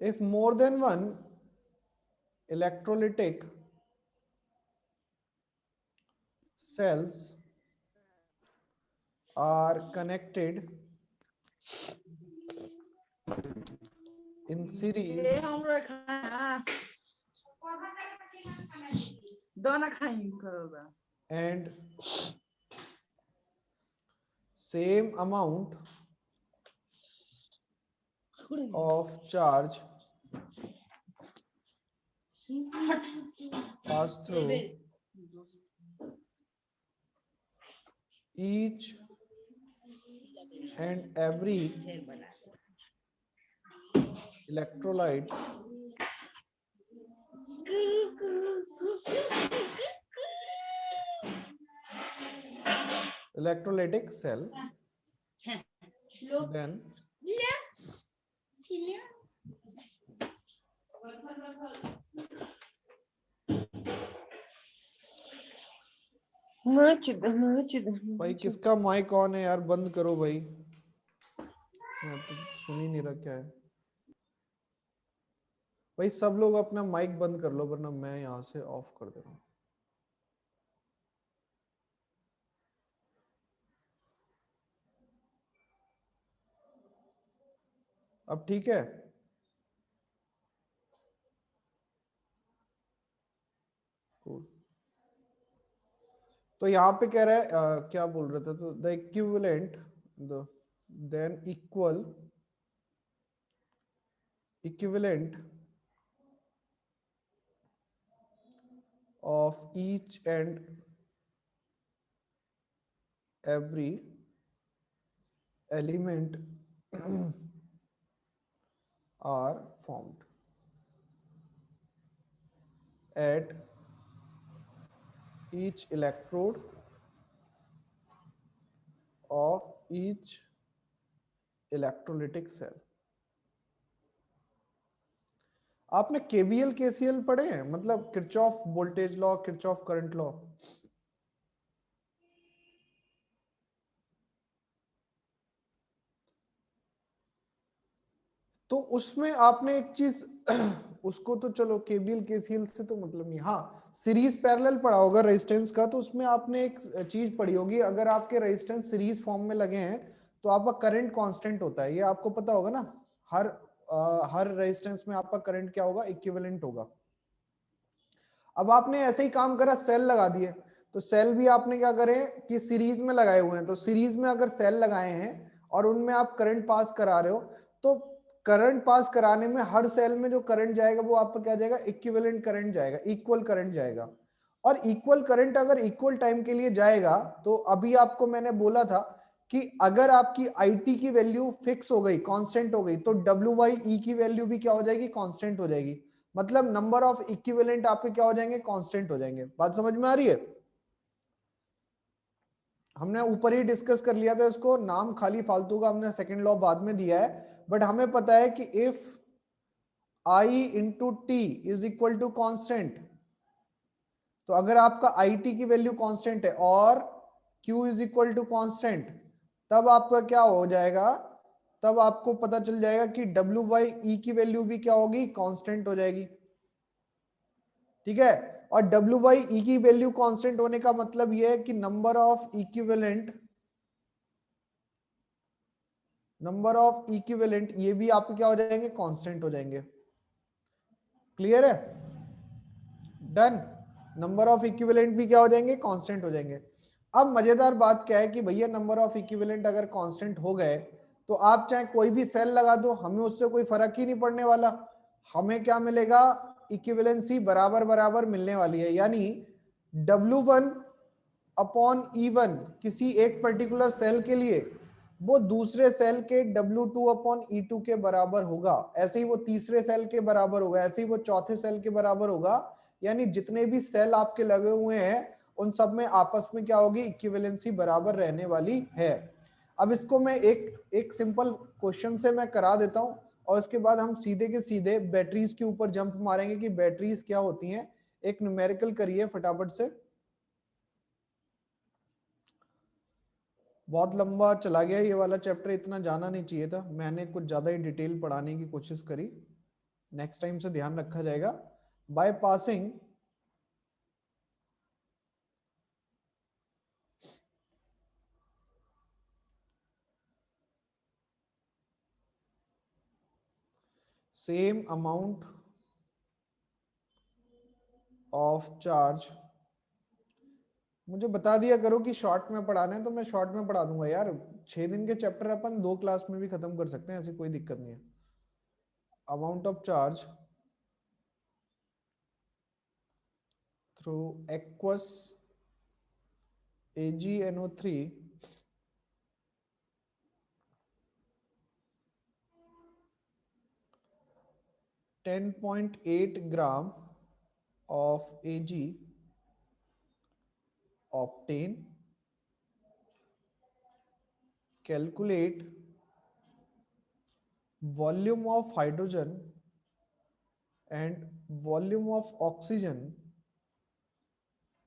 If more than one electrolytic cells are connected in series and same amount of charge pass through each and every electrolyte electrolytic cell, then भाई किसका माइक ऑन है यार, बंद करो भाई, मैं तो सुन ही नहीं रहा क्या है भाई। सब लोग अपना माइक बंद कर लो वरना मैं यहाँ से ऑफ कर दे रहा हूँ। अब ठीक है? तो यहाँ पे कह रहा है क्या बोल रहा था, तो the equivalent then equivalent of each and every element are formed at each electrode of each electrolytic cell। आपने केबीएल केसीएल पढ़े हैं, मतलब Kirchhoff voltage law, Kirchhoff current law? तो उसमें आपने एक चीज उसको तो चलो केबीएल केसीएल से तो मतलब नहीं, हाँ सीरीज पैरेलल पढ़ा होगा रेजिस्टेंस का, तो उसमें आपने एक चीज पढ़ी होगी, अगर आपके रेजिस्टेंस सीरीज फॉर्म में लगे हैं तो आपका करंट कांस्टेंट होता है, ये आपको पता होगा ना। हर रेजिस्टेंस में आपका करंट क्या होगा, इक्विवेलेंट होगा। अब आपने ऐसे ही काम करा, सेल लगा दिए, तो सेल भी आपने क्या करे कि सीरीज में लगाए हुए हैं, तो सीरीज में अगर सेल लगाए हैं और उनमें आप करंट पास करा रहे हो, तो करंट पास कराने में हर सेल में जो करंट जाएगा वो आपका क्या जाएगा, इक्विवेलेंट करंट जाएगा, इक्वल करंट जाएगा। और इक्वल करंट अगर इक्वल टाइम के लिए जाएगा, तो अभी आपको मैंने बोला था कि अगर आपकी IT की वैल्यू फिक्स हो गई, कांस्टेंट हो गई, तो WE की वैल्यू भी क्या हो जाएगी, कांस्टेंट हो जाएगी। मतलब नंबर ऑफ इक्विवेलेंट आपके क्या हो जाएंगे, कांस्टेंट हो जाएंगे। बात समझ में आ रही है? हमने ऊपर ही डिस्कस कर लिया था इसको, नाम खाली फालतू का हमने सेकंड लॉ बाद में दिया है, बट हमें पता है कि if I into t is equal to constant, तो अगर आपका IT की वैल्यू कांस्टेंट है और Q is equal to constant, तब आपका क्या हो जाएगा, तब आपको पता चल जाएगा कि WE की वैल्यू भी क्या होगी, कांस्टेंट हो जाएगी। ठीक है? और WE की वैल्यू कांस्टेंट होने का मतलब यह है कि नंबर ऑफ इक्विवेलेंट ये भी आपके क्या हो जाएंगे, कांस्टेंट हो जाएंगे। क्लियर है? डन। नंबर ऑफ इक्विवेलेंट भी क्या हो जाएंगे, कांस्टेंट हो जाएंगे। अब मजेदार बात क्या है कि भैया नंबर ऑफ इक्विवेलेंट अगर कांस्टेंट हो गए, तो आप चाहे कोई भी सेल लगा दो, हमें उससे कोई फर्क ही नहीं पड़ने वाला। हमें क्या मिलेगा, इक्विवेलेंसी बराबर बराबर मिलने वाली है, यानी W1 अपॉन E1 किसी एक पर्टिकुलर सेल के लिए वो दूसरे सेल के W2 अपॉन E2 के बराबर होगा, ऐसे ही वो तीसरे सेल के बराबर होगा, ऐसे ही वो चौथे सेल के बराबर होगा। यानी जितने भी सेल आपके लगे हुए हैं उन सब में आपस में क्या होगी, इक्विवेलेंसी बराबर रहने वाली है। अब इसको मैं एक सिंपल क्वेश्चन से मैं करा देता हूं, और इसके बाद हम सीधे के सीधे बैटरीज के ऊपर जंप मारेंगे कि बैटरीज क्या होती हैं। एक न्यूमेरिकल करिए फटाफट से, बहुत लंबा चला गया ये वाला चैप्टर, इतना जाना नहीं चाहिए था, मैंने कुछ ज्यादा ही डिटेल पढ़ाने की कोशिश करी, नेक्स्ट टाइम से ध्यान रखा जाएगा। By passing same amount of charge, मुझे बता दिया करो कि शॉर्ट में पढ़ाना है तो मैं शॉर्ट में पढ़ा दूंगा यार, 6 दिन के चैप्टर अपन 2 क्लास में भी खत्म कर सकते हैं, ऐसी कोई दिक्कत नहीं है। Amount of charge through aqueous AgNO3 10.8 gram of Ag obtain, calculate volume of hydrogen and volume of oxygen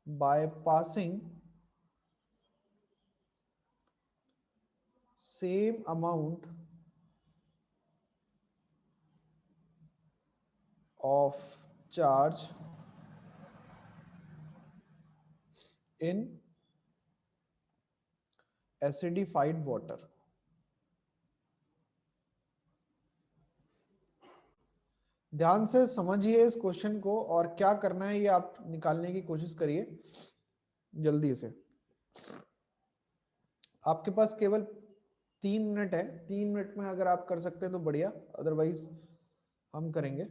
by passing same amount of charge in acidified water. ध्यान से समझिए इस क्वेश्चन को और क्या करना है ये आप निकालने की कोशिश करिए जल्दी से। आपके पास केवल 3 मिनट है, 3 मिनट में अगर आप कर सकते हैं तो बढ़िया, अदरवाइज हम करेंगे।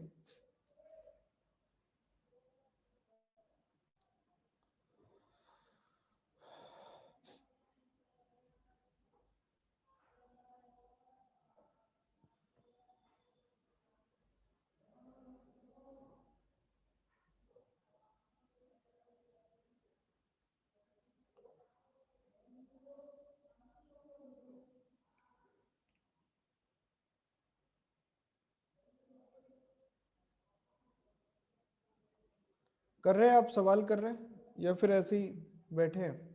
कर रहे हैं आप, सवाल कर रहे हैं या फिर ऐसे ही बैठे हैं?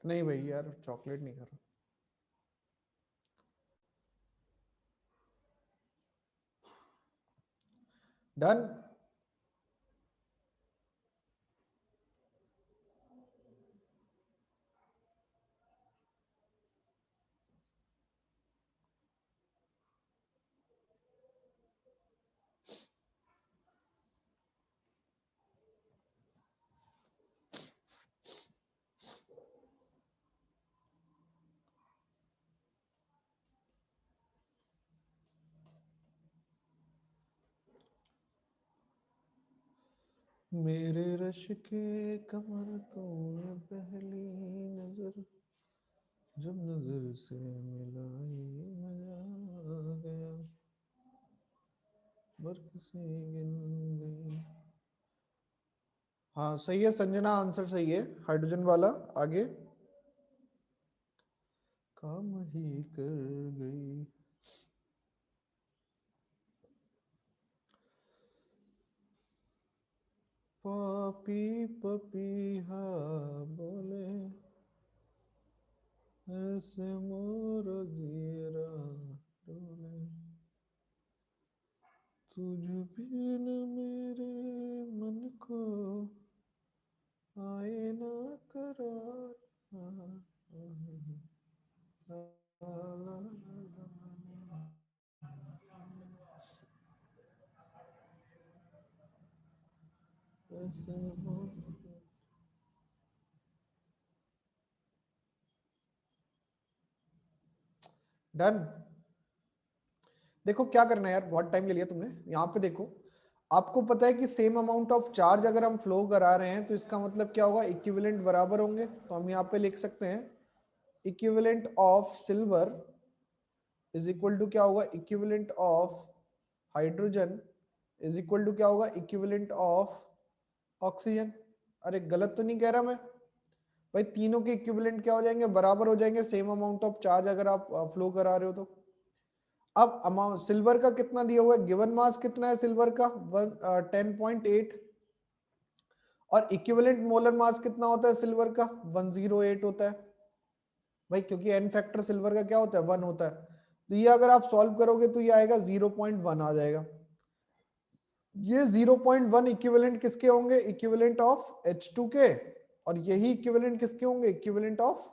नहीं भाई यार, चॉकलेट नहीं खा रहा। डन। मेरे रश के कमर तूने पहली नजर जब नजर से मिलाई मजा आ गया, बर्फ से गिन गई। हाँ सही है संजना, आंसर सही है हाइड्रोजन वाला। आगे काम ही कर गई। पापी पपीहा बोले ऐसे मोर जीरा डोले, तुझ बिन मेरे मन को आए ना करार। डन। देखो क्या करना है यार, बहुत टाइम ले लिया तुमने। यहाँ पे देखो, आपको पता है कि सेम अमाउंट ऑफ चार्ज अगर हम फ्लो करा रहे हैं तो इसका मतलब क्या होगा, इक्विवेलेंट बराबर होंगे। तो हम यहाँ पे लिख सकते हैं equivalent of silver is equal to क्या होगा, equivalent of hydrogen is equal to क्या होगा, इक्विवेलेंट ऑफ ऑक्सीजन। अरे गलत तो नहीं कह रहा मैं? भाई तीनों के इक्विवेलेंट क्या हो जाएंगे, बराबर हो जाएंगे, सेम अमाउंट ऑफ चार्ज अगर आप फ्लो करा रहे हो तो। अब अमाउंट सिल्वर का कितना दिया हुआ है, गिवन मास कितना है सिल्वर का 10.8, और इक्विवेलेंट मोलर मास कितना होता है सिल्वर का 108 होता है भाई, क्योंकि एन फैक्टर सिल्वर का क्या होता है 1 होता है। तो ये अगर आप सॉल्व करोगे तो ये आएगा 0.1 आ जाएगा। ये 0.1 इक्विवेलेंट किसके होंगे, इक्विवेलेंट ऑफ H2 के, और यही इक्विवेलेंट किसके होंगे, इक्विवेलेंट ऑफ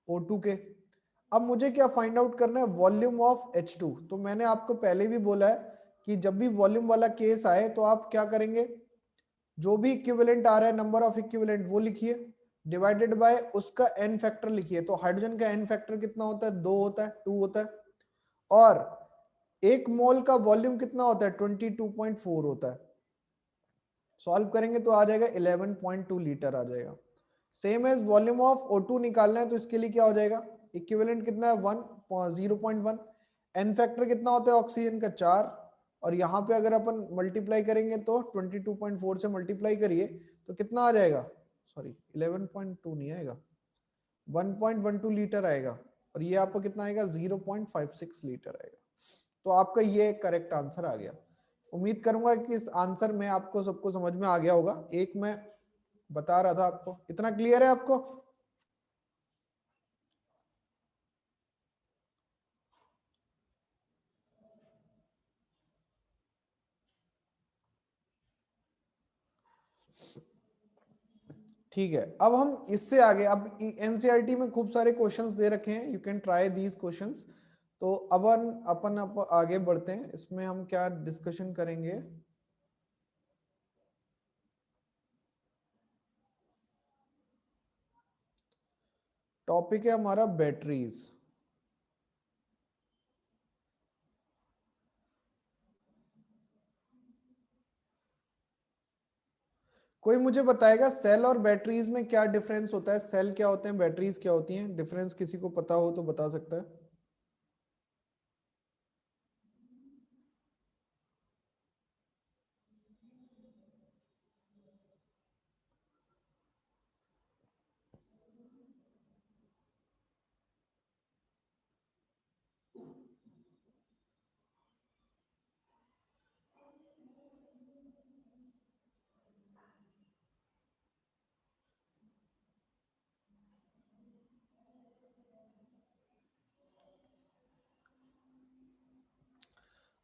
O2 के। अब मुझे क्या फाइंड आउट करना है, वॉल्यूम ऑफ H2। तो मैंने आपको पहले भी बोला है कि जब भी वॉल्यूम वाला केस आए तो आप क्या करेंगे, जो भी इक्विवेलेंट आ रहा है नंबर ऑफ इक्विवेलेंट वो लिखिए, डिवाइडेड बाय उसका एन फैक्टर लिखिए। तो हाइड्रोजन का एन फैक्टर कितना होता है, 2 होता है, 2 होता है, और एक मोल का वॉल्यूम कितना होता है 22.4 होता है। सॉल्व करेंगे तो आ जाएगा 11.2 लीटर आ जाएगा। Same as volume of O2 निकालना है तो इसके लिए क्या हो जाएगा, इक्विवेलेंट कितना है 0.1, एन फैक्टर कितना होता है ऑक्सीजन का 4, और यहाँ पे अगर अपन मल्टीप्लाई करेंगे तो 22.4 से मल्टीप्लाई करिए तो कितना आ जाएगा, सॉरी 11.2 नहीं आएगा, 1.12 लीटर आएगा, और ये आपको कितना आएगा 0.56 लीटर आएगा। तो आपका ये करेक्ट आंसर आ गया। उम्मीद करूंगा कि इस आंसर में आपको सबको समझ में आ गया होगा। एक मैं बता रहा था आपको, इतना क्लियर है आपको। ठीक है, अब हम इससे आगे, अब एनसीईआरटी में खूब सारे क्वेश्चंस दे रखे हैं, you can try these questions. तो अब अपन आगे बढ़ते हैं, इसमें हम क्या डिस्कशन करेंगे। टॉपिक है हमारा बैटरीज। कोई मुझे बताएगा सेल और बैटरीज में क्या डिफरेंस होता है, सेल क्या होते हैं, बैटरीज क्या होती हैं, डिफरेंस किसी को पता हो तो बता सकता है।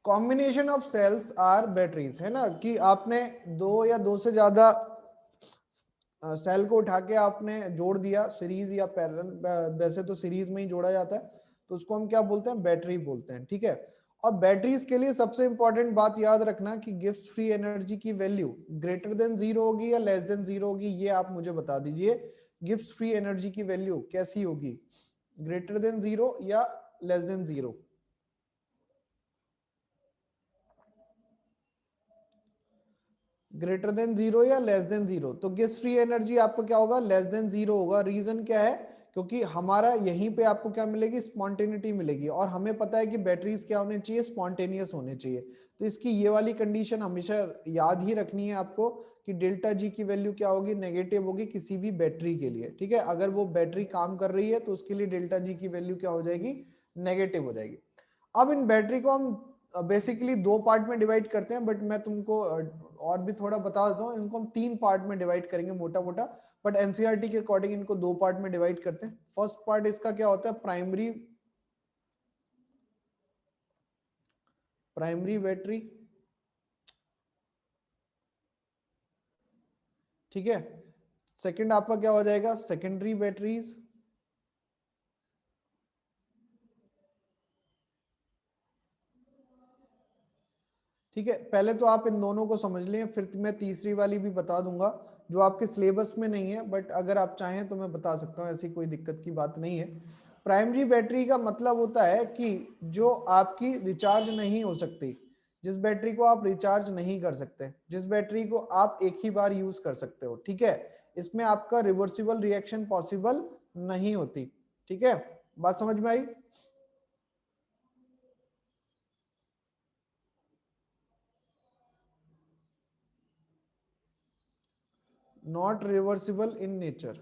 Combination of cells are batteries, है ना, कि आपने दो या दो से ज्यादा सेल को उठा के आपने जोड़ दिया सीरीज या पैरेलल, वैसे तो सीरीज में ही जोड़ा जाता है, तो उसको हम क्या बोलते हैं, बैटरी बोलते हैं। ठीक है, और बैटरीज के लिए सबसे इंपॉर्टेंट बात याद रखना कि गिफ्ट फ्री एनर्जी की वैल्यू ग्रेटर देन 0 होगी या लेस देन 0 होगी, ये आप मुझे बता दीजिए। गिफ्ट फ्री एनर्जी की वैल्यू कैसी होगी, ग्रेटर देन 0 या लेस देन 0। ग्रेटर देन 0 या लेस देन 0, तो गिव्स फ्री एनर्जी आपको क्या होगा, लेस देन 0 होगा। रीजन क्या है, क्योंकि हमारा यहीं पे आपको क्या मिलेगी, स्पॉन्टेनिटी मिलेगी, और हमें पता है कि बैटरीज क्या होने चाहिए, स्पॉन्टेनियस होने चाहिए। तो इसकी ये वाली कंडीशन हमेशा याद ही रखनी है आपको कि डेल्टा जी की वैल्यू क्या होगी, नेगेटिव होगी किसी भी बैटरी के लिए। ठीक है, अगर वो बैटरी काम कर रही है तो उसके लिए डेल्टा जी की वैल्यू क्या हो जाएगी, नेगेटिव हो जाएगी। अब इन बैटरी को हम बेसिकली दो पार्ट में डिवाइड करते हैं, बट मैं तुमको और भी थोड़ा बता देता हूँ, इनको हम तीन पार्ट में डिवाइड करेंगे मोटा मोटा, बट एनसीईआरटी के अकॉर्डिंग इनको दो पार्ट में डिवाइड करते हैं। फर्स्ट पार्ट इसका क्या होता है, प्राइमरी, प्राइमरी बैटरी। ठीक है, सेकंड आपका क्या हो जाएगा, सेकेंडरी बैटरीज। ठीक है, पहले तो आप इन दोनों को समझ लें, फिर मैं तीसरी वाली भी बता दूंगा जो आपके सिलेबस में नहीं है, बट अगर आप चाहें तो मैं बता सकता हूं, ऐसी कोई दिक्कत की बात नहीं है। प्राइमरी बैटरी का मतलब होता है कि जो आपकी रिचार्ज नहीं हो सकती, जिस बैटरी को आप रिचार्ज नहीं कर सकते, जिस बैटरी को आप एक ही बार यूज कर सकते हो। ठीक है, इसमें आपका रिवर्सिबल रिएक्शन पॉसिबल नहीं होती। ठीक है, बात समझ में आई। Not reversible in nature.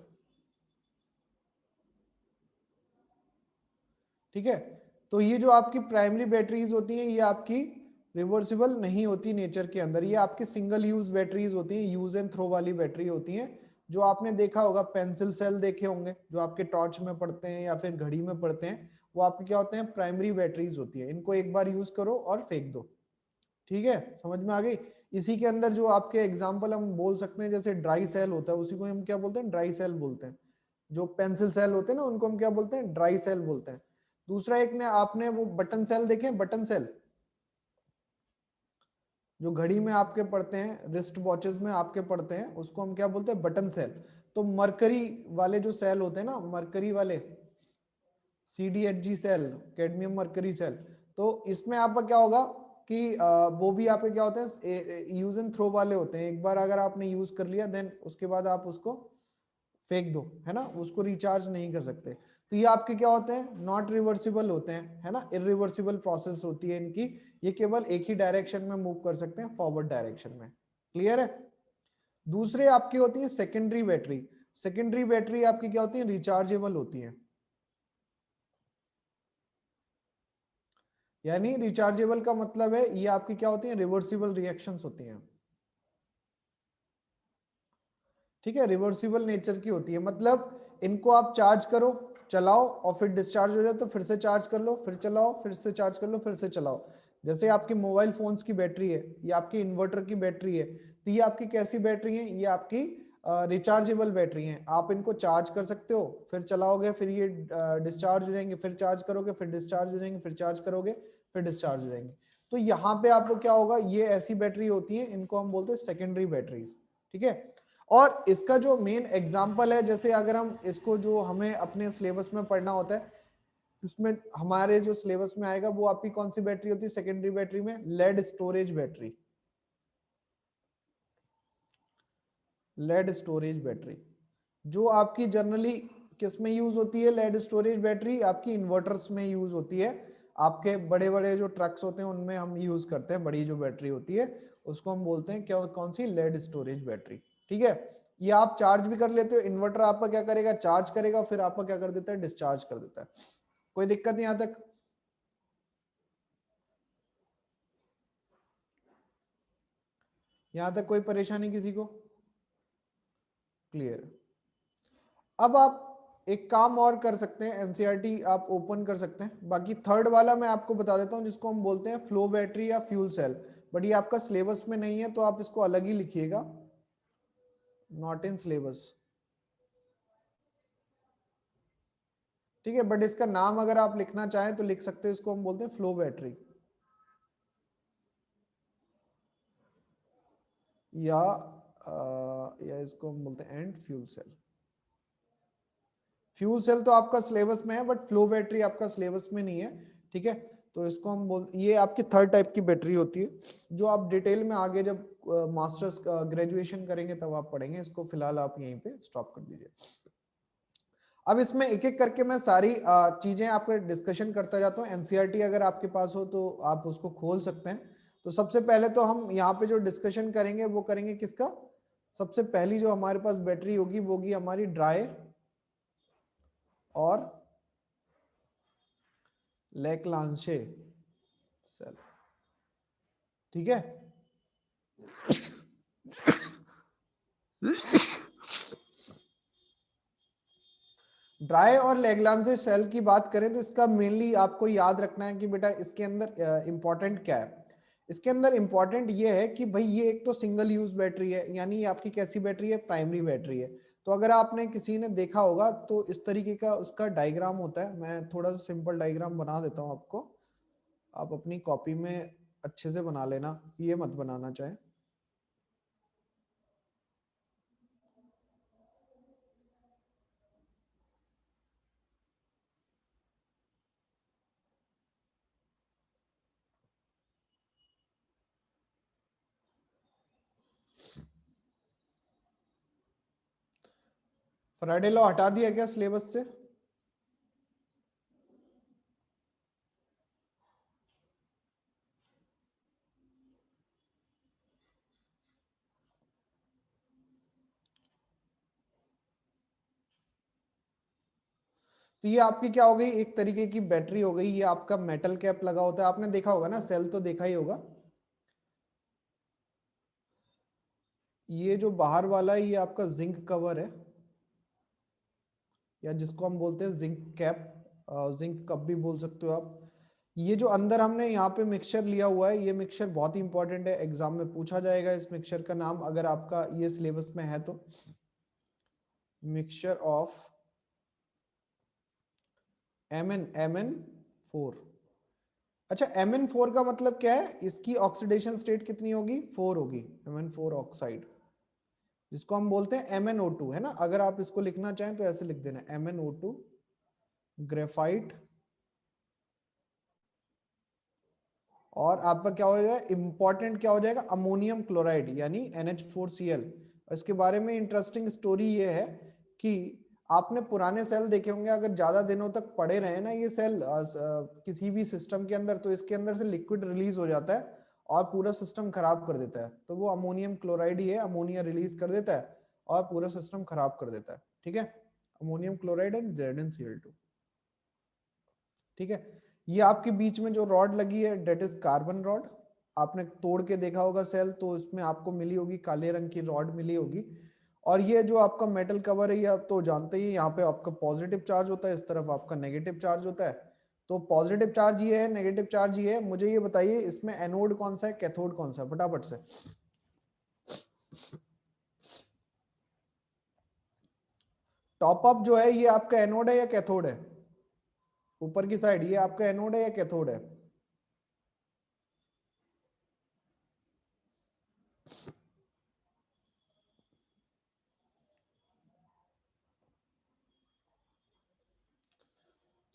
ठीक है। तो ये जो आपकी प्राइमरी बैटरीज होती हैं ये आपकी रिवर्सिबल नहीं होती नेचर के अंदर, ये आपकी सिंगल यूज बैटरीज होती हैं, यूज एंड थ्रो वाली बैटरी होती हैं। जो आपने देखा होगा पेंसिल सेल देखे होंगे जो आपके टॉर्च में पड़ते हैं या फिर घड़ी में पड़ते हैं, वो आपके क्या होते हैं, प्राइमरी बैटरीज होती है। इनको एक बार यूज करो और फेंक दो। ठीक है, समझ में आ गई। इसी के अंदर जो आपके एग्जाम्पल हम बोल सकते हैं, जैसे ड्राई सेल होता है उसी को हम क्या बोलते हैं, ड्राई सेल बोलते हैं। जो पेंसिल सेल होते हैं ना उनको हम क्या बोलते हैं, ड्राई सेल बोलते हैं। दूसरा एक ने आपने वो बटन सेल देखे, बटन सेल जो घड़ी में आपके पड़ते हैं, रिस्ट वॉचेस में आपके पड़ते हैं, उसको हम क्या बोलते हैं, बटन सेल। तो मरकरी वाले जो सेल होते हैं ना, मरकरी वाले CDHG cell, cadmium mercury cell, तो इसमें आपका क्या होगा कि वो भी आपके क्या होते हैं, यूज एंड थ्रो वाले होते हैं। एक बार अगर आपने यूज कर लिया देन उसके बाद आप उसको फेंक दो, है ना, उसको रिचार्ज नहीं कर सकते। तो ये आपके क्या होते हैं, नॉट रिवर्सिबल होते हैं, है ना, इरिवर्सिबल प्रोसेस होती है इनकी। ये केवल एक ही डायरेक्शन में मूव कर सकते हैं, फॉरवर्ड डायरेक्शन में। क्लियर है। दूसरे आपकी होती है सेकेंडरी बैटरी। सेकेंडरी बैटरी आपकी क्या होती है, रिचार्जेबल होती है। यानी रिचार्जेबल का मतलब है ये आपकी क्या होती है, रिवर्सिबल रिएक्शंस होती हैं। ठीक है, रिवर्सिबल नेचर की होती है, मतलब इनको आप चार्ज करो, चलाओ और फिर डिस्चार्ज हो जाए तो फिर से चार्ज कर लो, फिर चलाओ, फिर से चार्ज कर लो, फिर से चलाओ। जैसे आपकी मोबाइल फोन्स की बैटरी है, ये आपकी इन्वर्टर की बैटरी है, तो ये आपकी कैसी बैटरी है, ये आपकी रिचार्जेबल बैटरी है। आप इनको चार्ज कर सकते हो, फिर चलाओगे, फिर ये डिस्चार्ज हो जाएंगे, फिर चार्ज करोगे, फिर डिस्चार्ज हो जाएंगे, फिर चार्ज करोगे, फिर डिस्चार्ज हो जाएंगे। तो यहाँ पे आपको क्या होगा, ये ऐसी बैटरी होती है, इनको हम बोलते हैं सेकेंडरी बैटरीज। ठीक है। और इसका जो मेन एग्जांपल है, जैसे अगर हम इसको जो हमें अपने सिलेबस में पढ़ना होता है, इसमें हमारे जो सिलेबस में आएगा वो आपकी कौन सी बैटरी होती है सेकेंडरी बैटरी में, lead storage battery. Lead storage battery जो आपकी जनरली किस में यूज होती है, लेड स्टोरेज बैटरी आपकी इन्वर्टर्स में यूज होती है। आपके बड़े बड़े जो ट्रक्स होते हैं उनमें हम यूज करते हैं, बड़ी जो बैटरी होती है उसको हम बोलते हैं क्या, कौन सी, लेड स्टोरेज बैटरी। ठीक है। ये आप चार्ज भी कर लेते हो, इन्वर्टर आपका क्या करेगा, चार्ज करेगा, फिर आपका क्या कर देता है, डिस्चार्ज कर देता है। कोई दिक्कत नहीं, यहां तक। यहां तक कोई परेशानी किसी को, क्लियर। अब आप एक काम और कर सकते हैं, एनसीईआरटी आप ओपन कर सकते हैं। बाकी थर्ड वाला मैं आपको बता देता हूं जिसको हम बोलते हैं फ्लो बैटरी या फ्यूल सेल। बट ये आपका सिलेबस में नहीं है तो आप इसको अलग ही लिखिएगा, नॉट इन सिलेबस। ठीक है, बट इसका नाम अगर आप लिखना चाहें तो लिख सकते हैं, इसको हम बोलते हैं फ्लो बैटरी, या या इसको हम बोलते हैं and fuel cell. Fuel cell तो आपका सिलेबस में है बट फ्लो बैटरी आपका सिलेबस में नहीं है। ठीक है। तो इसको हम बोल, ये आपकी थर्ड टाइप की बैटरी होती है जो आप डिटेल में आगे जब मास्टर्स ग्रेजुएशन करेंगे तब आप पढ़ेंगे, इसको फिलहाल आप यहीं पे स्टॉप कर दीजिए। अब इसमें एक एक करके मैं सारी चीजें आपको डिस्कशन करता जाता हूँ। एनसीईआरटी अगर आपके पास हो तो आप उसको खोल सकते हैं। तो सबसे पहले तो हम यहाँ पे जो डिस्कशन करेंगे वो करेंगे किसका, सबसे पहली जो हमारे पास बैटरी होगी वो होगी हमारी ड्राई और लेक्लांशे सेल। ठीक है। ड्राई और लेग्लांजे सेल की बात करें तो इसका मेनली आपको याद रखना है कि बेटा इसके अंदर इंपॉर्टेंट क्या है। इसके अंदर इंपॉर्टेंट ये है कि भाई ये एक तो सिंगल यूज बैटरी है, यानी ये आपकी कैसी बैटरी है, प्राइमरी बैटरी है। तो अगर आपने किसी ने देखा होगा तो इस तरीके का उसका डायग्राम होता है, मैं थोड़ा सा सिंपल डायग्राम बना देता हूँ आपको, आप अपनी कॉपी में अच्छे से बना लेना, ये मत बनाना चाहे। फ्राइडे लॉ हटा दिया क्या सिलेबस से? तो ये आपकी क्या हो गई, एक तरीके की बैटरी हो गई। ये आपका मेटल कैप लगा होता है, आपने देखा होगा ना, सेल तो देखा ही होगा। ये जो बाहर वाला है ये आपका जिंक कवर है, या जिसको हम बोलते हैं जिंक कैप, जिंक कप भी बोल सकते हो आप। ये जो अंदर हमने यहाँ पे मिक्सचर लिया हुआ है, ये मिक्सचर बहुत ही इंपॉर्टेंट है, एग्जाम में पूछा जाएगा इस मिक्सचर का नाम, अगर आपका ये सिलेबस में है तो। Mixture of Mn4। अच्छा, Mn4 का मतलब क्या है, इसकी ऑक्सीडेशन स्टेट कितनी होगी, 4 होगी, Mn4 ऑक्साइड, जिसको हम बोलते हैं MnO2, है ना। अगर आप इसको लिखना चाहें तो ऐसे लिख देना, MnO2 ग्रेफाइट, और आपका क्या हो जाएगा, इंपॉर्टेंट क्या हो जाएगा, अमोनियम क्लोराइड यानी NH4Cl। इसके बारे में इंटरेस्टिंग स्टोरी ये है कि आपने पुराने सेल देखे होंगे, अगर ज्यादा दिनों तक पड़े रहे ना ये सेल किसी भी सिस्टम के अंदर, तो इसके अंदर से लिक्विड रिलीज हो जाता है और पूरा सिस्टम खराब कर देता है। तो वो अमोनियम क्लोराइड ही है, अमोनिया रिलीज कर देता है और पूरा सिस्टम खराब कर देता है। ठीक है, अमोनियम क्लोराइड एंड ZnCl2। ठीक है, ये आपके बीच में जो रॉड लगी है डेट इज कार्बन रॉड। आपने तोड़ के देखा होगा सेल, तो इसमें आपको मिली होगी काले रंग की रॉड मिली होगी। और ये जो आपका मेटल कवर है, ये आप तो जानते ही, यहाँ पे आपका पॉजिटिव चार्ज होता है, इस तरफ आपका नेगेटिव चार्ज होता है। तो पॉजिटिव चार्ज ये है, नेगेटिव चार्ज ये है। मुझे ये बताइए इसमें एनोड कौन सा है, कैथोड कौन सा है, फटाफट से। टॉप अप जो है ये आपका एनोड है या कैथोड है, ऊपर की साइड ये आपका एनोड है या कैथोड है।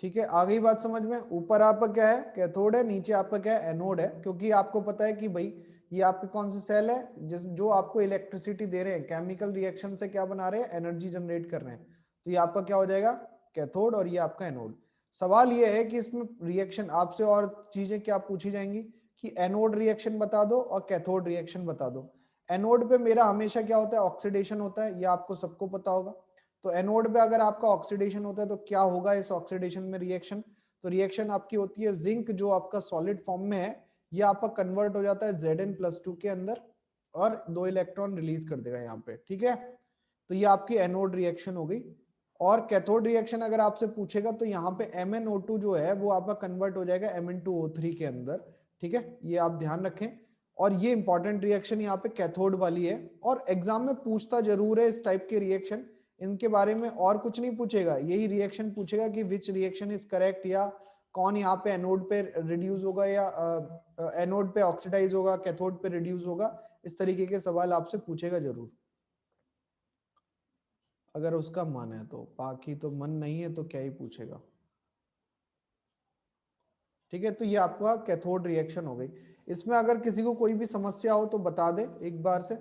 ठीक है, आ गई बात समझ में। ऊपर आपका क्या है, कैथोड है, नीचे आपका क्या है, एनोड है। क्योंकि आपको पता है कि भाई ये आपके कौन से सेल है जिस जो आपको इलेक्ट्रिसिटी दे रहे हैं, केमिकल रिएक्शन से क्या बना रहे हैं, एनर्जी जनरेट कर रहे हैं। तो ये आपका क्या हो जाएगा, कैथोड, और ये आपका एनोड। सवाल ये है कि इसमें रिएक्शन आपसे और चीजें क्या पूछी जाएंगी कि एनोड रिएक्शन बता दो और कैथोड रिएक्शन बता दो। एनोड पे मेरा हमेशा क्या होता है, ऑक्सीडेशन होता है, ये आपको सबको पता होगा। तो एनोड पे अगर आपका ऑक्सीडेशन होता है तो क्या होगा इस ऑक्सीडेशन में रिएक्शन, तो रिएक्शन आपकी होती है, जिंक जो आपका सॉलिड फॉर्म में है ये आपका कन्वर्ट हो जाता है Zn+2 के अंदर, और 2 इलेक्ट्रॉन रिलीज कर देगा यहाँ पे। ठीक है, तो ये आपकी एनोड रिएक्शन हो गई। और कैथोड रिएक्शन अगर आपसे पूछेगा तो यहाँ पे MnO2 जो है वो आपका कन्वर्ट हो जाएगा Mn2O3 के अंदर। ठीक है, ये आप ध्यान रखें। और ये इंपॉर्टेंट रिएक्शन यहाँ पे कैथोड वाली है, और एग्जाम में पूछता जरूर है इस टाइप के रिएक्शन। इनके बारे में और कुछ नहीं पूछेगा, यही रिएक्शन पूछेगा कि विच रिएक्शन इज करेक्ट, या कौन यहाँ पे एनोड पे रिड्यूस होगा या एनोड पे ऑक्सीडाइज होगा, कैथोड पे रिड्यूस होगा। इस तरीके के सवाल आपसे पूछेगा जरूर, अगर उसका मन है तो। बाकी तो मन नहीं है तो क्या ही पूछेगा। ठीक है, तो ये आपका कैथोड रिएक्शन हो गई। इसमें अगर किसी को कोई भी समस्या हो तो बता दे एक बार से।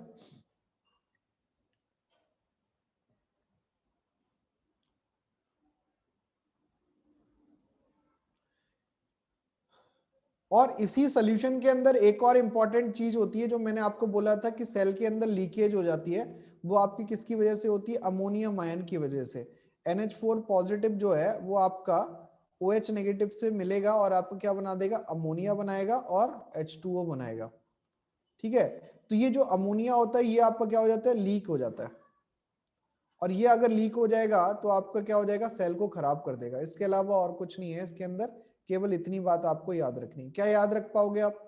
और इसी सोल्यूशन के अंदर एक और इंपॉर्टेंट चीज होती है, जो मैंने आपको बोला था कि सेल के अंदर लीकेज हो जाती है, वो आपकी किसकी वजह से होती है, अमोनियम आयन की वजह से। NH4 पॉजिटिव जो है वो आपका OH नेगेटिव से मिलेगा और आपको क्या बना देगा, अमोनिया बनाएगा और H2O बनाएगा। ठीक है, तो ये जो अमोनिया होता है ये आपका क्या हो जाता है, लीक हो जाता है। और ये अगर लीक हो जाएगा तो आपका क्या हो जाएगा, सेल को खराब कर देगा। इसके अलावा और कुछ नहीं है इसके अंदर, केवल इतनी बात आपको याद रखनी। क्या याद रख पाओगे आप,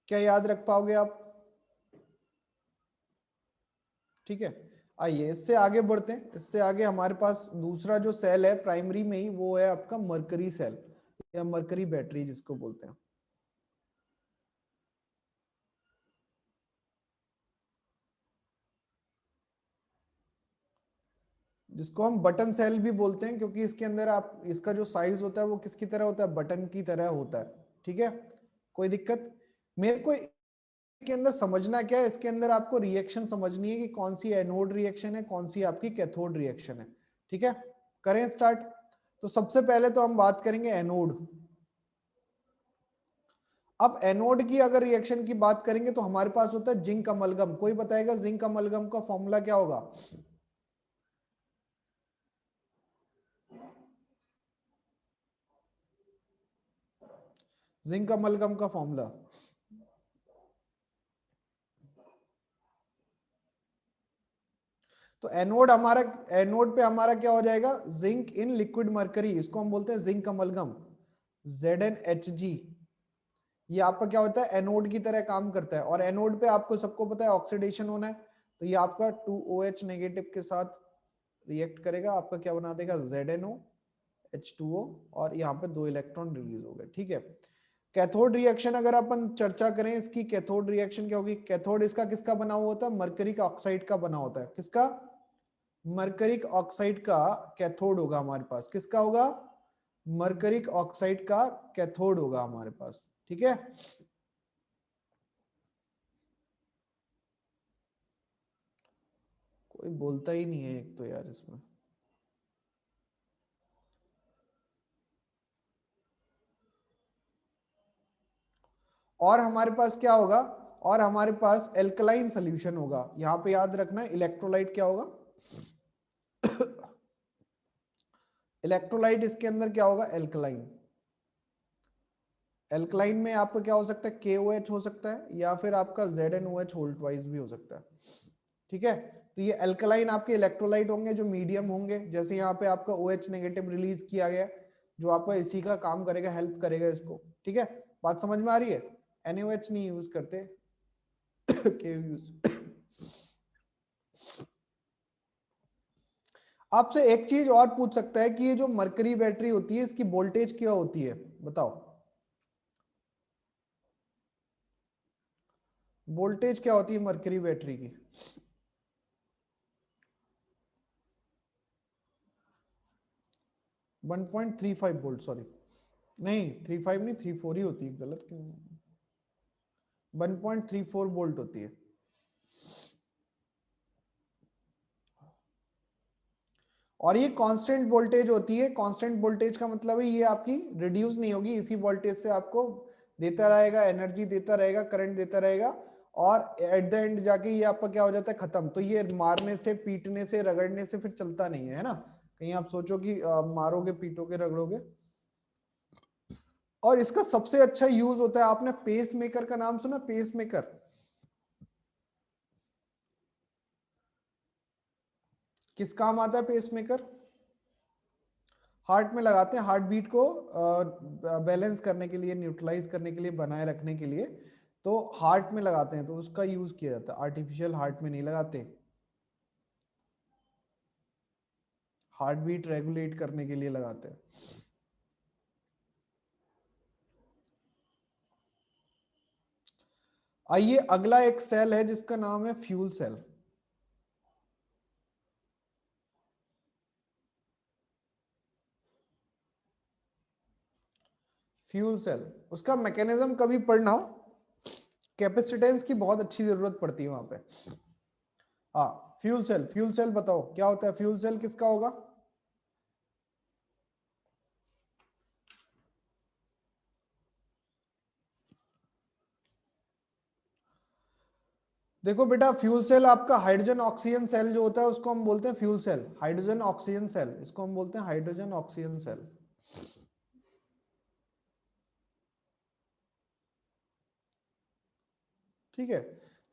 क्या याद रख पाओगे आप। ठीक है, आइए इससे आगे बढ़ते हैं। इससे आगे हमारे पास दूसरा जो सेल है प्राइमरी में ही, वो है आपका मरकरी सेल, या मरकरी बैटरी जिसको बोलते हैं, जिसको हम बटन सेल भी बोलते हैं, क्योंकि इसके अंदर आप इसका जो साइज होता है वो किसकी तरह होता है, बटन की तरह होता है। ठीक है, कोई दिक्कत। मेरे को इसके अंदर समझना क्या है, इसके अंदर आपको रिएक्शन समझनी है कि कौन सी एनोड रिएक्शन है, कौन सी आपकी कैथोड रिएक्शन है। ठीक है, करें स्टार्ट। तो सबसे पहले तो हम बात करेंगे एनोड। अब एनोड की अगर रिएक्शन की बात करेंगे तो हमारे पास होता है जिंक अमलगम। कोई बताएगा जिंक अमलगम का फॉर्मूला क्या होगा? जिंक अमलगम का फॉर्मूला, तो एनोड पे हमारा क्या हो जाएगा? जिंक इन लिक्विड मरकरी, इसको हम बोलते हैं जिंक अमलगम, ZnHg। ये आपका क्या होता है? एनोड की तरह काम करता है। और एनोड पे आपको सबको पता है ऑक्सीडेशन होना है, तो ये आपका 2OH नेगेटिव के साथ रिएक्ट करेगा, आपका क्या बना देगा? ZnOH2O, और यहाँ पे 2 इलेक्ट्रॉन रिलीज हो गए। ठीक है। कैथोड रिएक्शन अगर अपन चर्चा करें इसकी, कैथोड रिएक्शन क्या होगी? कैथोड इसका किसका बना हुआ होता है? मरकरिक ऑक्साइड का बना होता है। किसका? मरकरिक ऑक्साइड का कैथोड होगा हमारे पास। किसका होगा? मरकरिक ऑक्साइड का कैथोड होगा हमारे पास। ठीक है। कोई बोलता ही नहीं है एक तो यार इसमें। और हमारे पास क्या होगा? और हमारे पास एल्कलाइन सोल्यूशन होगा। यहां पे याद रखना इलेक्ट्रोलाइट क्या होगा? इलेक्ट्रोलाइट इसके अंदर क्या होगा? एल्कलाइन। एल्कलाइन में आपका क्या हो सकता है? KOH हो सकता है, या फिर आपका ZnOH होल ट्वाइस भी हो सकता है। ठीक है। तो ये एल्कलाइन आपके इलेक्ट्रोलाइट होंगे जो मीडियम होंगे, जैसे यहाँ पे आपका OH नेगेटिव रिलीज किया गया, जो आपका इसी का काम करेगा, हेल्प करेगा इसको। ठीक है, बात समझ में आ रही है? NaOH नहीं यूज करते, के यूज। आपसे एक चीज और पूछ सकता है कि ये जो मरकरी बैटरी होती है इसकी वोल्टेज क्या होती है? बताओ, वोल्टेज क्या होती है मरकरी बैटरी की? 1.35 वोल्ट, सॉरी नहीं 35 नहीं 34 ही होती है, गलत क्यों? 1.34 वोल्ट होती है। और ये कांस्टेंट वोल्टेज होती है। कांस्टेंट वोल्टेज का मतलब है ये आपकी रिड्यूस नहीं होगी, इसी वोल्टेज से आपको देता रहेगा, एनर्जी देता रहेगा, करंट देता रहेगा, और एट द एंड जाके ये आपका क्या हो जाता है? खत्म। तो ये मारने से, पीटने से, रगड़ने से फिर चलता नहीं है ना। कहीं आप सोचो कि मारोगे, पीटोगे, रगड़ोगे। और इसका सबसे अच्छा यूज होता है, आपने पेस मेकर का नाम सुना? पेस मेकर किस काम आता है? पेस मेकर हार्ट में लगाते हैं, हार्ट बीट को बैलेंस करने के लिए, न्यूट्रलाइज करने के लिए, बनाए रखने के लिए, तो हार्ट में लगाते हैं, तो उसका यूज किया जाता है। आर्टिफिशियल हार्ट में नहीं लगाते, हार्ट बीट रेगुलेट करने के लिए लगाते हैं। आइए, अगला एक सेल है जिसका नाम है फ्यूल सेल। फ्यूल सेल, उसका मैकेनिज्म कभी पढ़ना, कैपेसिटेंस की बहुत अच्छी जरूरत पड़ती है वहां पे। हाँ, फ्यूल सेल, फ्यूल सेल बताओ क्या होता है? फ्यूल सेल किसका होगा? देखो बेटा, फ्यूल सेल आपका हाइड्रोजन ऑक्सीजन सेल जो होता है उसको हम बोलते हैं fuel cell. Hydrogen oxygen cell, इसको हम बोलते हैं हाइड्रोजन ऑक्सीजन सेल। ठीक है।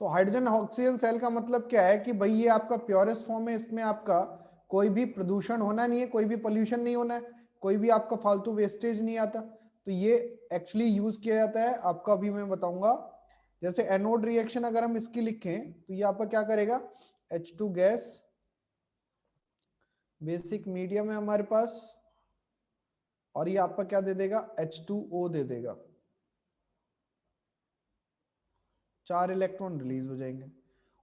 तो हाइड्रोजन ऑक्सीजन सेल का मतलब क्या है कि भाई ये आपका प्योरेस्ट फॉर्म है, इसमें आपका कोई भी प्रदूषण होना नहीं है, कोई भी पोल्यूशन नहीं होना है, कोई भी आपका फालतू वेस्टेज नहीं आता। तो ये एक्चुअली यूज किया जाता है आपका, अभी मैं बताऊंगा। जैसे एनोड रिएक्शन अगर हम इसकी लिखें तो ये आपका क्या करेगा? H2 गैस, बेसिक मीडियम है हमारे पास, और ये आपका क्या दे देगा? H2O दे देगा, 4 इलेक्ट्रॉन रिलीज हो जाएंगे।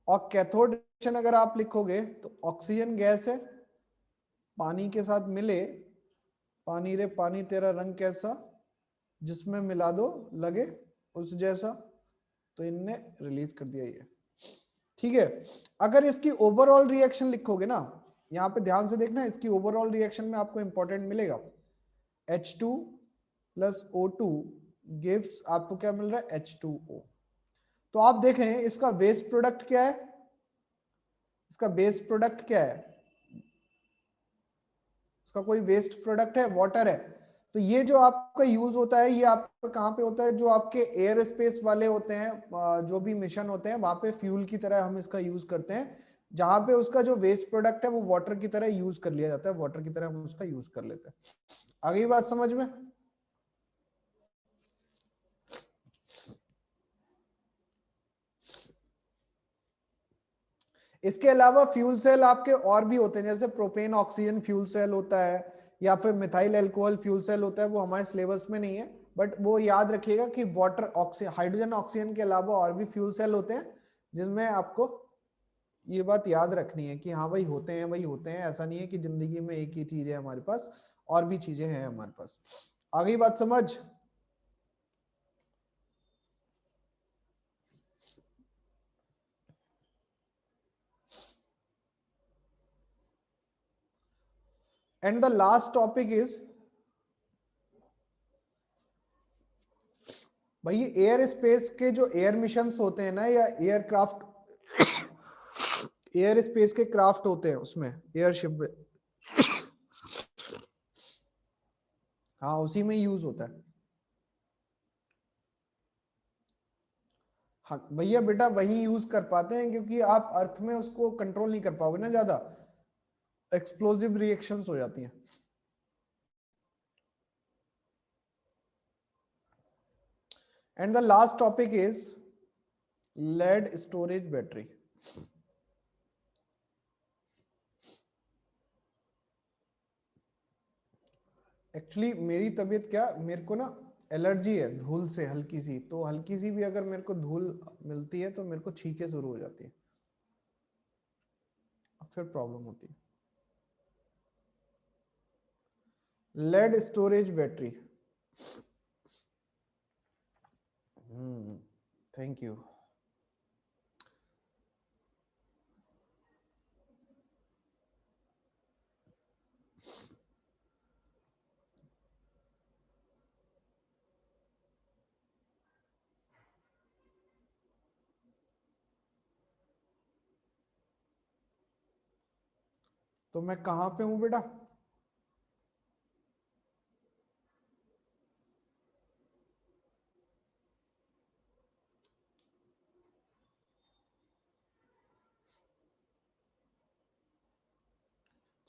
और कैथोड रिएक्शन अगर आप लिखोगे तो ऑक्सीजन गैस है, पानी के साथ मिले, पानी रे पानी तेरा रंग कैसा, जिसमें मिला दो लगे उस जैसा, तो इनने रिलीज कर दिया ये। ठीक है। अगर इसकी ओवरऑल रिएक्शन लिखोगे ना, यहां पे ध्यान से देखना, इसकी ओवरऑल रिएक्शन में आपको इंपॉर्टेंट मिलेगा H2 प्लस O2 गिव्स आपको क्या मिल रहा है H2O। तो आप देखें इसका वेस्ट प्रोडक्ट क्या है, इसका बेस प्रोडक्ट क्या है, इसका कोई वेस्ट प्रोडक्ट है, वाटर है। तो ये जो आपका यूज होता है ये आपका कहाँ पे होता है, जो आपके एयर स्पेस वाले होते हैं, जो भी मिशन होते हैं वहां पे फ्यूल की तरह हम इसका यूज करते हैं, जहां पे उसका जो वेस्ट प्रोडक्ट है वो वाटर की तरह यूज कर लिया जाता है, वाटर की तरह हम उसका यूज कर लेते हैं। आगे बात समझ में। इसके अलावा फ्यूल सेल आपके और भी होते हैं, जैसे प्रोपेन ऑक्सीजन फ्यूल सेल होता है, या फिर मिथाइल एल्कोहल फ्यूल सेल होता है, वो हमारे सिलेबस में नहीं है, बट वो याद रखिएगा कि वाटर ऑक्सीजन हाइड्रोजन ऑक्सीजन के अलावा और भी फ्यूल सेल होते हैं, जिनमें आपको ये बात याद रखनी है कि हाँ भाई होते हैं, वही होते हैं, ऐसा नहीं है कि जिंदगी में एक ही चीज है हमारे पास, और भी चीजें हैं हमारे पास। आगे बात समझ। And the last topic is, भाई एयर स्पेस के जो एयर मिशंस होते हैं ना, या एयरक्राफ्ट, एयर स्पेस के क्राफ्ट होते हैं उसमें, एयरशिप में, हाँ उसी में यूज होता है। हाँ भैया बेटा वही यूज कर पाते हैं, क्योंकि आप अर्थ में उसको कंट्रोल नहीं कर पाओगे ना, ज्यादा एक्सप्लोसिव रिएक्शंस हो जाती हैं। And the last topic is lead storage battery. Actually मेरी तबीयत क्या, मेरे को ना एलर्जी है धूल से हल्की सी, तो हल्की सी भी अगर मेरे को धूल मिलती है तो मेरे को छींके शुरू हो जाती है, फिर प्रॉब्लम होती है। Lead storage battery. Thank you. तो मैं कहाँ पे हूँ बेटा,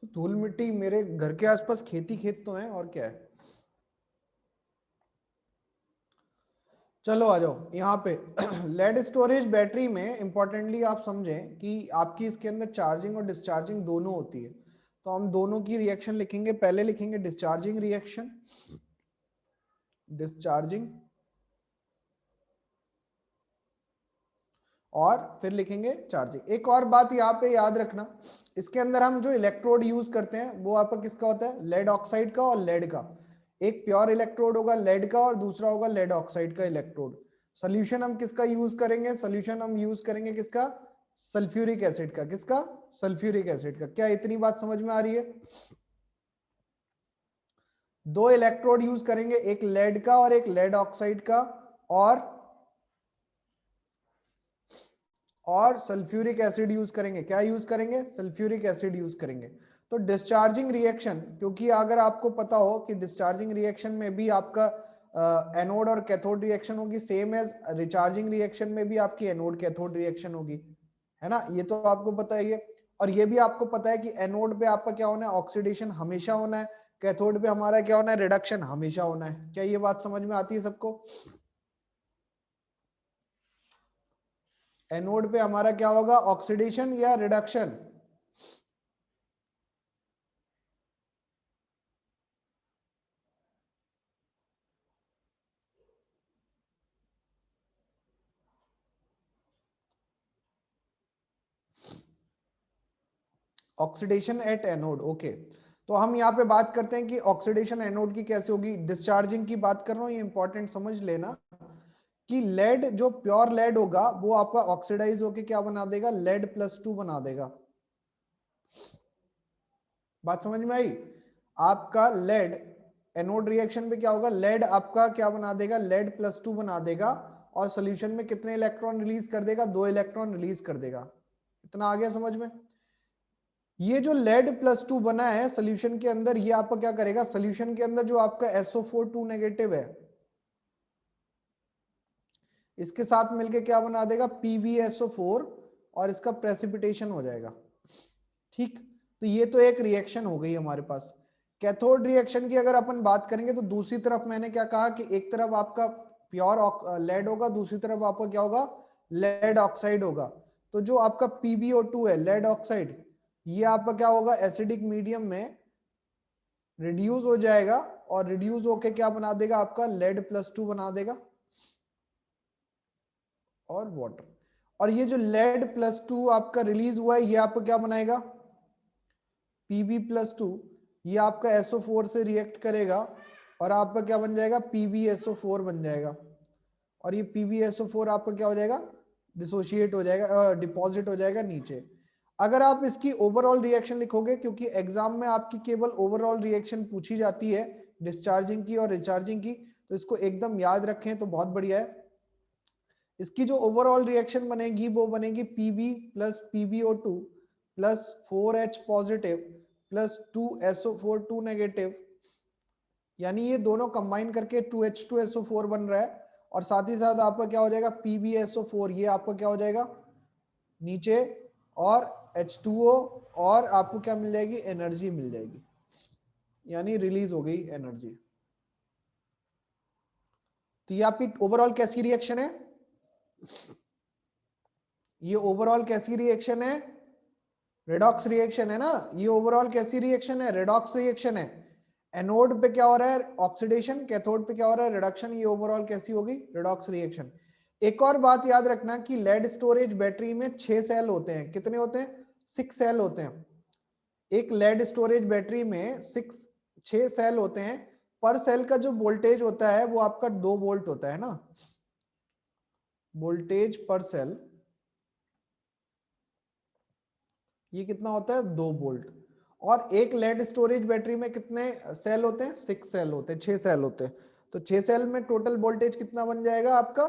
तो धूल मिट्टी मेरे घर के आसपास खेती खेत तो हैं, और क्या है। चलो आ जाओ यहाँ पे। लेड स्टोरेज बैटरी में इंपॉर्टेंटली आप समझें कि आपकी इसके अंदर चार्जिंग और डिस्चार्जिंग दोनों होती है, तो हम दोनों की रिएक्शन लिखेंगे। पहले लिखेंगे डिस्चार्जिंग रिएक्शन, डिस्चार्जिंग, और फिर लिखेंगे चार्जिंग। एक और बात यहाँ पे याद रखना, इसके अंदर हम जो इलेक्ट्रोड यूज करते हैं वो आपका किसका होता है, लेड ऑक्साइड का और लेड का। एक प्योर इलेक्ट्रोड होगा लेड का और दूसरा होगा लेड ऑक्साइड का इलेक्ट्रोड। सोल्यूशन हम किसका यूज करेंगे, सोल्यूशन हम यूज करेंगे किसका, सल्फ्यूरिक एसिड का। किसका, सल्फ्यूरिक एसिड का। क्या इतनी बात समझ में आ रही है। दो इलेक्ट्रोड यूज करेंगे, एक लेड का और एक लेड ऑक्साइड का, और सल्फ्यूरिक एसिड यूज करेंगे। क्या यूज करेंगे, सल्फ्यूरिक एसिड यूज करेंगे। तो डिस्चार्जिंग रिएक्शन, क्योंकि अगर आपको पता हो कि डिस्चार्जिंग रिएक्शन में भी आपका एनोड और कैथोड रिएक्शन होगी, सेम एज रिचार्जिंग रिएक्शन में भी आपकी एनोड कैथोड रिएक्शन होगी, है ना, ये तो आपको पता ही है। और ये भी आपको पता है कि एनोड पे आपका क्या होना है, ऑक्सीडेशन हमेशा होना है, कैथोड पे हमारा क्या होना है, रिडक्शन हमेशा होना है। क्या ये बात समझ में आती है सबको। एनोड पे हमारा क्या होगा, ऑक्सीडेशन या reduction. Oxidation at anode, okay. तो हम यहाँ पे बात करते हैं कि ऑक्सीडेशन एनोड की कैसे होगी। डिस्चार्जिंग की बात कर रहा हूँ, ये इंपॉर्टेंट समझ लेना कि लेड, जो प्योर लेड होगा वो आपका ऑक्सीडाइज होके क्या बना देगा, लेड+2 बना देगा। बात समझ में आई। आपका लेड एनोड रिएक्शन पे क्या होगा, लेड आपका क्या बना देगा, लेड +2 बना देगा और सोल्यूशन में कितने इलेक्ट्रॉन रिलीज कर देगा, 2 इलेक्ट्रॉन रिलीज कर देगा। इतना आ गया समझ में। ये जो लेड +2 बना है सोल्यूशन के अंदर, ये आपका क्या करेगा, सोल्यूशन के अंदर जो आपका SO4 2 नेगेटिव है इसके साथ मिलके क्या बना देगा, PbSO4 और इसका प्रेसिपिटेशन हो जाएगा। ठीक, तो ये तो एक रिएक्शन हो गई हमारे पास। कैथोड रिएक्शन की अगर अपन बात करेंगे तो दूसरी तरफ मैंने क्या कहा कि एक तरफ आपका प्योर लेड होगा, दूसरी तरफ आपका क्या होगा, लेड ऑक्साइड होगा। तो जो आपका PbO2 है, लेड ऑक्साइड, ये आपका क्या होगा, एसिडिक मीडियम में रिड्यूस हो जाएगा और रिड्यूस होके क्या बना देगा, आपका लेड +2 बना देगा और वाटर। और ये जो लेड +2 आपका रिलीज हुआ है, ये आपको क्या बनाएगा, Pb+2, ये आपका SO4 से रिएक्ट करेगा और आपका क्या बन जाएगा, PbSO4 बन जाएगा। और ये PbSO4 आपका क्या हो जाएगा, डिसोशिएट हो जाएगा, डिपॉजिट हो जाएगा नीचे। अगर आप इसकी ओवरऑल रिएक्शन लिखोगे, क्योंकि एग्जाम में आपकी केवल ओवरऑल रिएक्शन पूछी जाती है डिस्चार्जिंग की और रिचार्जिंग की, तो इसको एकदम याद रखें तो बहुत बढ़िया है। इसकी जो ओवरऑल रिएक्शन बनेगी वो बनेगी Pb + PbO2 + 4H positive + 2SO4 2 negative, यानी ये दोनों कंबाइन करके 2H2SO4 बन रहा है। और साथ ही साथ आपका क्या हो जाएगा, PbSO4, ये आपका क्या हो जाएगा नीचे, और H2O, और आपको क्या मिल जाएगी, एनर्जी मिल जाएगी, यानी रिलीज हो गई एनर्जी। तो ये आपकी ओवरऑल कैसी रिएक्शन है, ये ओवरऑल कैसी रिएक्शन है, रेडॉक्स रिएक्शन है ना। ये ओवरऑल कैसी रिएक्शन है, रेडॉक्स रिएक्शन है। एनोड पे क्या हो रहा है, ऑक्सीडेशन, कैथोड पे क्या हो रहा है, रिडक्शन। ये ओवरऑल कैसी होगी, रेडॉक्स रिएक्शन। एक और बात याद रखना कि लेड स्टोरेज बैटरी में 6 सेल होते हैं। कितने होते हैं, 6 सेल होते हैं। एक लेड स्टोरेज बैटरी में 6 सेल होते हैं। पर सेल का जो वोल्टेज होता है वो आपका 2 वोल्ट होता है ना, वोल्टेज पर सेल ये कितना होता है, 2 वोल्ट। और एक लेड स्टोरेज बैटरी में कितने सेल होते हैं, 6 सेल होते हैं, 6 सेल होते हैं। तो 6 सेल में टोटल वोल्टेज कितना बन जाएगा आपका,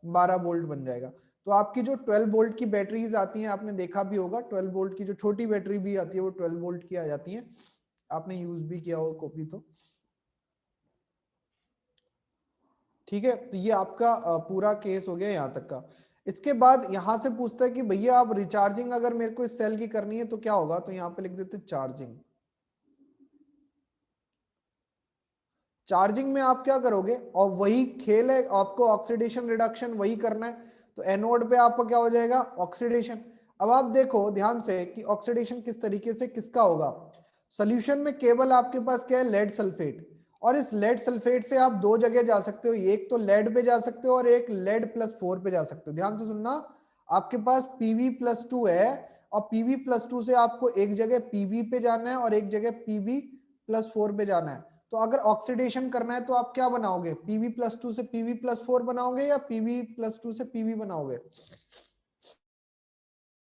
12 वोल्ट बन जाएगा। तो आपकी जो 12 वोल्ट की बैटरीज आती हैं, आपने देखा भी होगा 12 वोल्ट की जो छोटी बैटरी भी आती है वो 12 वोल्ट की आ जाती है, आपने यूज भी किया हो कॉपी तो। ठीक है, तो ये आपका पूरा केस हो गया यहां तक का। इसके बाद यहां से पूछता है कि भैया आप रिचार्जिंग अगर मेरे को इस सेल की करनी है तो क्या होगा, तो यहां पे लिख देते चार्जिंग। चार्जिंग में आप क्या करोगे, और वही खेल है, आपको ऑक्सीडेशन रिडक्शन वही करना है। तो एनोड पे आपका क्या हो जाएगा, ऑक्सीडेशन। अब आप देखो ध्यान से कि ऑक्सीडेशन किस तरीके से किसका होगा। सोल्यूशन में केवल आपके पास क्या है, लेड सल्फेट, और इस लेड सल्फेट से आप 2 जगह जा सकते हो, एक तो लेड पे जा सकते हो और एक लेड +4 पे जा सकते हो। ध्यान से सुनना, आपके पास Pb+2 है और Pb+2 से आपको एक जगह Pb पे जाना है और एक जगह Pb+4 पे जाना है। तो अगर ऑक्सीडेशन करना है तो आप क्या बनाओगे, Pb+2 से Pb+4 बनाओगे या Pb+2 से Pb बनाओगे,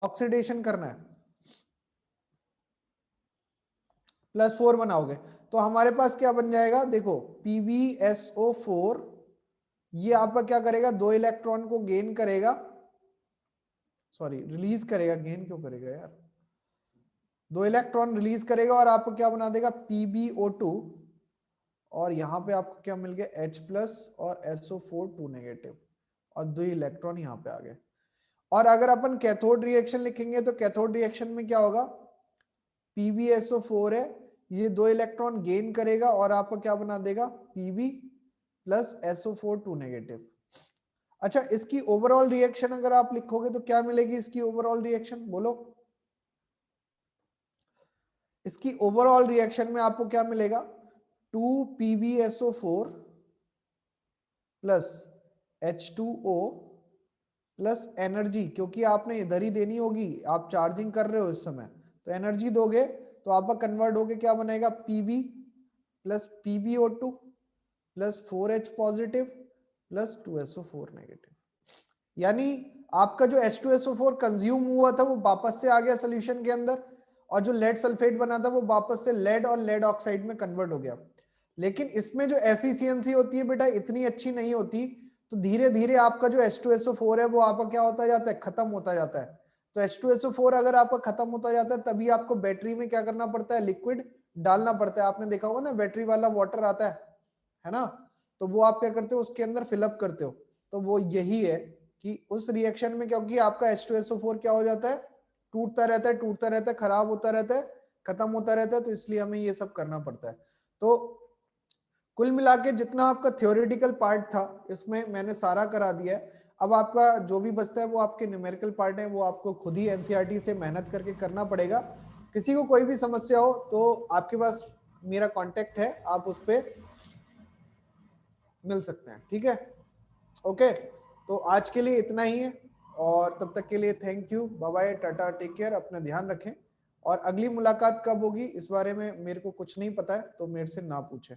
ऑक्सीडेशन करना है +4 बनाओगे। तो हमारे पास क्या बन जाएगा, देखो PbSO4, ये आपका क्या करेगा, 2 इलेक्ट्रॉन को गेन करेगा, सॉरी रिलीज करेगा, गेन क्यों करेगा यार, 2 इलेक्ट्रॉन रिलीज करेगा और आपको क्या बना देगा, PbO2, और यहां पे आपको क्या मिल गया, H+ और SO4 2 नेगेटिव, और 2 इलेक्ट्रॉन यहां पे आ गए। और अगर अपन कैथोड रिएक्शन लिखेंगे तो कैथोड रिएक्शन में क्या होगा, PbSO4 है, ये 2 इलेक्ट्रॉन गेन करेगा और आपको क्या बना देगा, Pb + SO4 2 नेगेटिव। अच्छा, इसकी ओवरऑल रिएक्शन अगर आप लिखोगे तो क्या मिलेगी, इसकी ओवरऑल रिएक्शन बोलो। इसकी ओवरऑल रिएक्शन में आपको क्या मिलेगा, 2 PbSO4 + H2O प्लस एनर्जी, क्योंकि आपने इधर ही देनी होगी, आप चार्जिंग कर रहे हो इस समय, तो एनर्जी दोगे तो आपका कन्वर्ट होके क्या बनेगा, Pb + PbO2 + 4H positive + 2SO4 negative. यानी आपका जो H2SO4 कंज्यूम हुआ था वो वापस से आ गया सोल्यूशन के अंदर, और जो लेड सल्फेट बना था वो वापस से लेड और लेड ऑक्साइड में कन्वर्ट हो गया। लेकिन इसमें जो एफिशिएंसी होती है बेटा इतनी अच्छी नहीं होती, तो धीरे धीरे आपका जो H2SO4 है वो आपका क्या होता जाता है, खत्म होता जाता है। तो H2SO4 अगर आपका खत्म होता जाता है तभी आपको बैटरी में क्या करना पड़ता है, लिक्विड डालना पड़ता है। आपने देखा होगा ना बैटरी वाला वाटर आता है ना, तो वो आप क्या करते हो उसके अंदर फिलअप करते हो। तो वो यही है कि उस रिएक्शन में, क्योंकि आपका H2SO4 क्या हो जाता है, टूटता रहता है, टूटता रहता है, खराब होता रहता है, खत्म होता रहता है, तो इसलिए हमें ये सब करना पड़ता है। तो कुल मिला के जितना आपका थ्योरेटिकल पार्ट था इसमें मैंने सारा करा दिया है। अब आपका जो भी बचता है वो आपके न्यूमेरिकल पार्ट है, वो आपको खुद ही एनसीईआरटी से मेहनत करके करना पड़ेगा। किसी को कोई भी समस्या हो तो आपके पास मेरा कांटेक्ट है, आप उस पर मिल सकते हैं, ठीक है। ओके, तो आज के लिए इतना ही है, और तब तक के लिए थैंक यू, बाय बाय, टाटा, टेक केयर, अपना ध्यान रखें। और अगली मुलाकात कब होगी इस बारे में मेरे को कुछ नहीं पता है, तो मेरे से ना पूछें।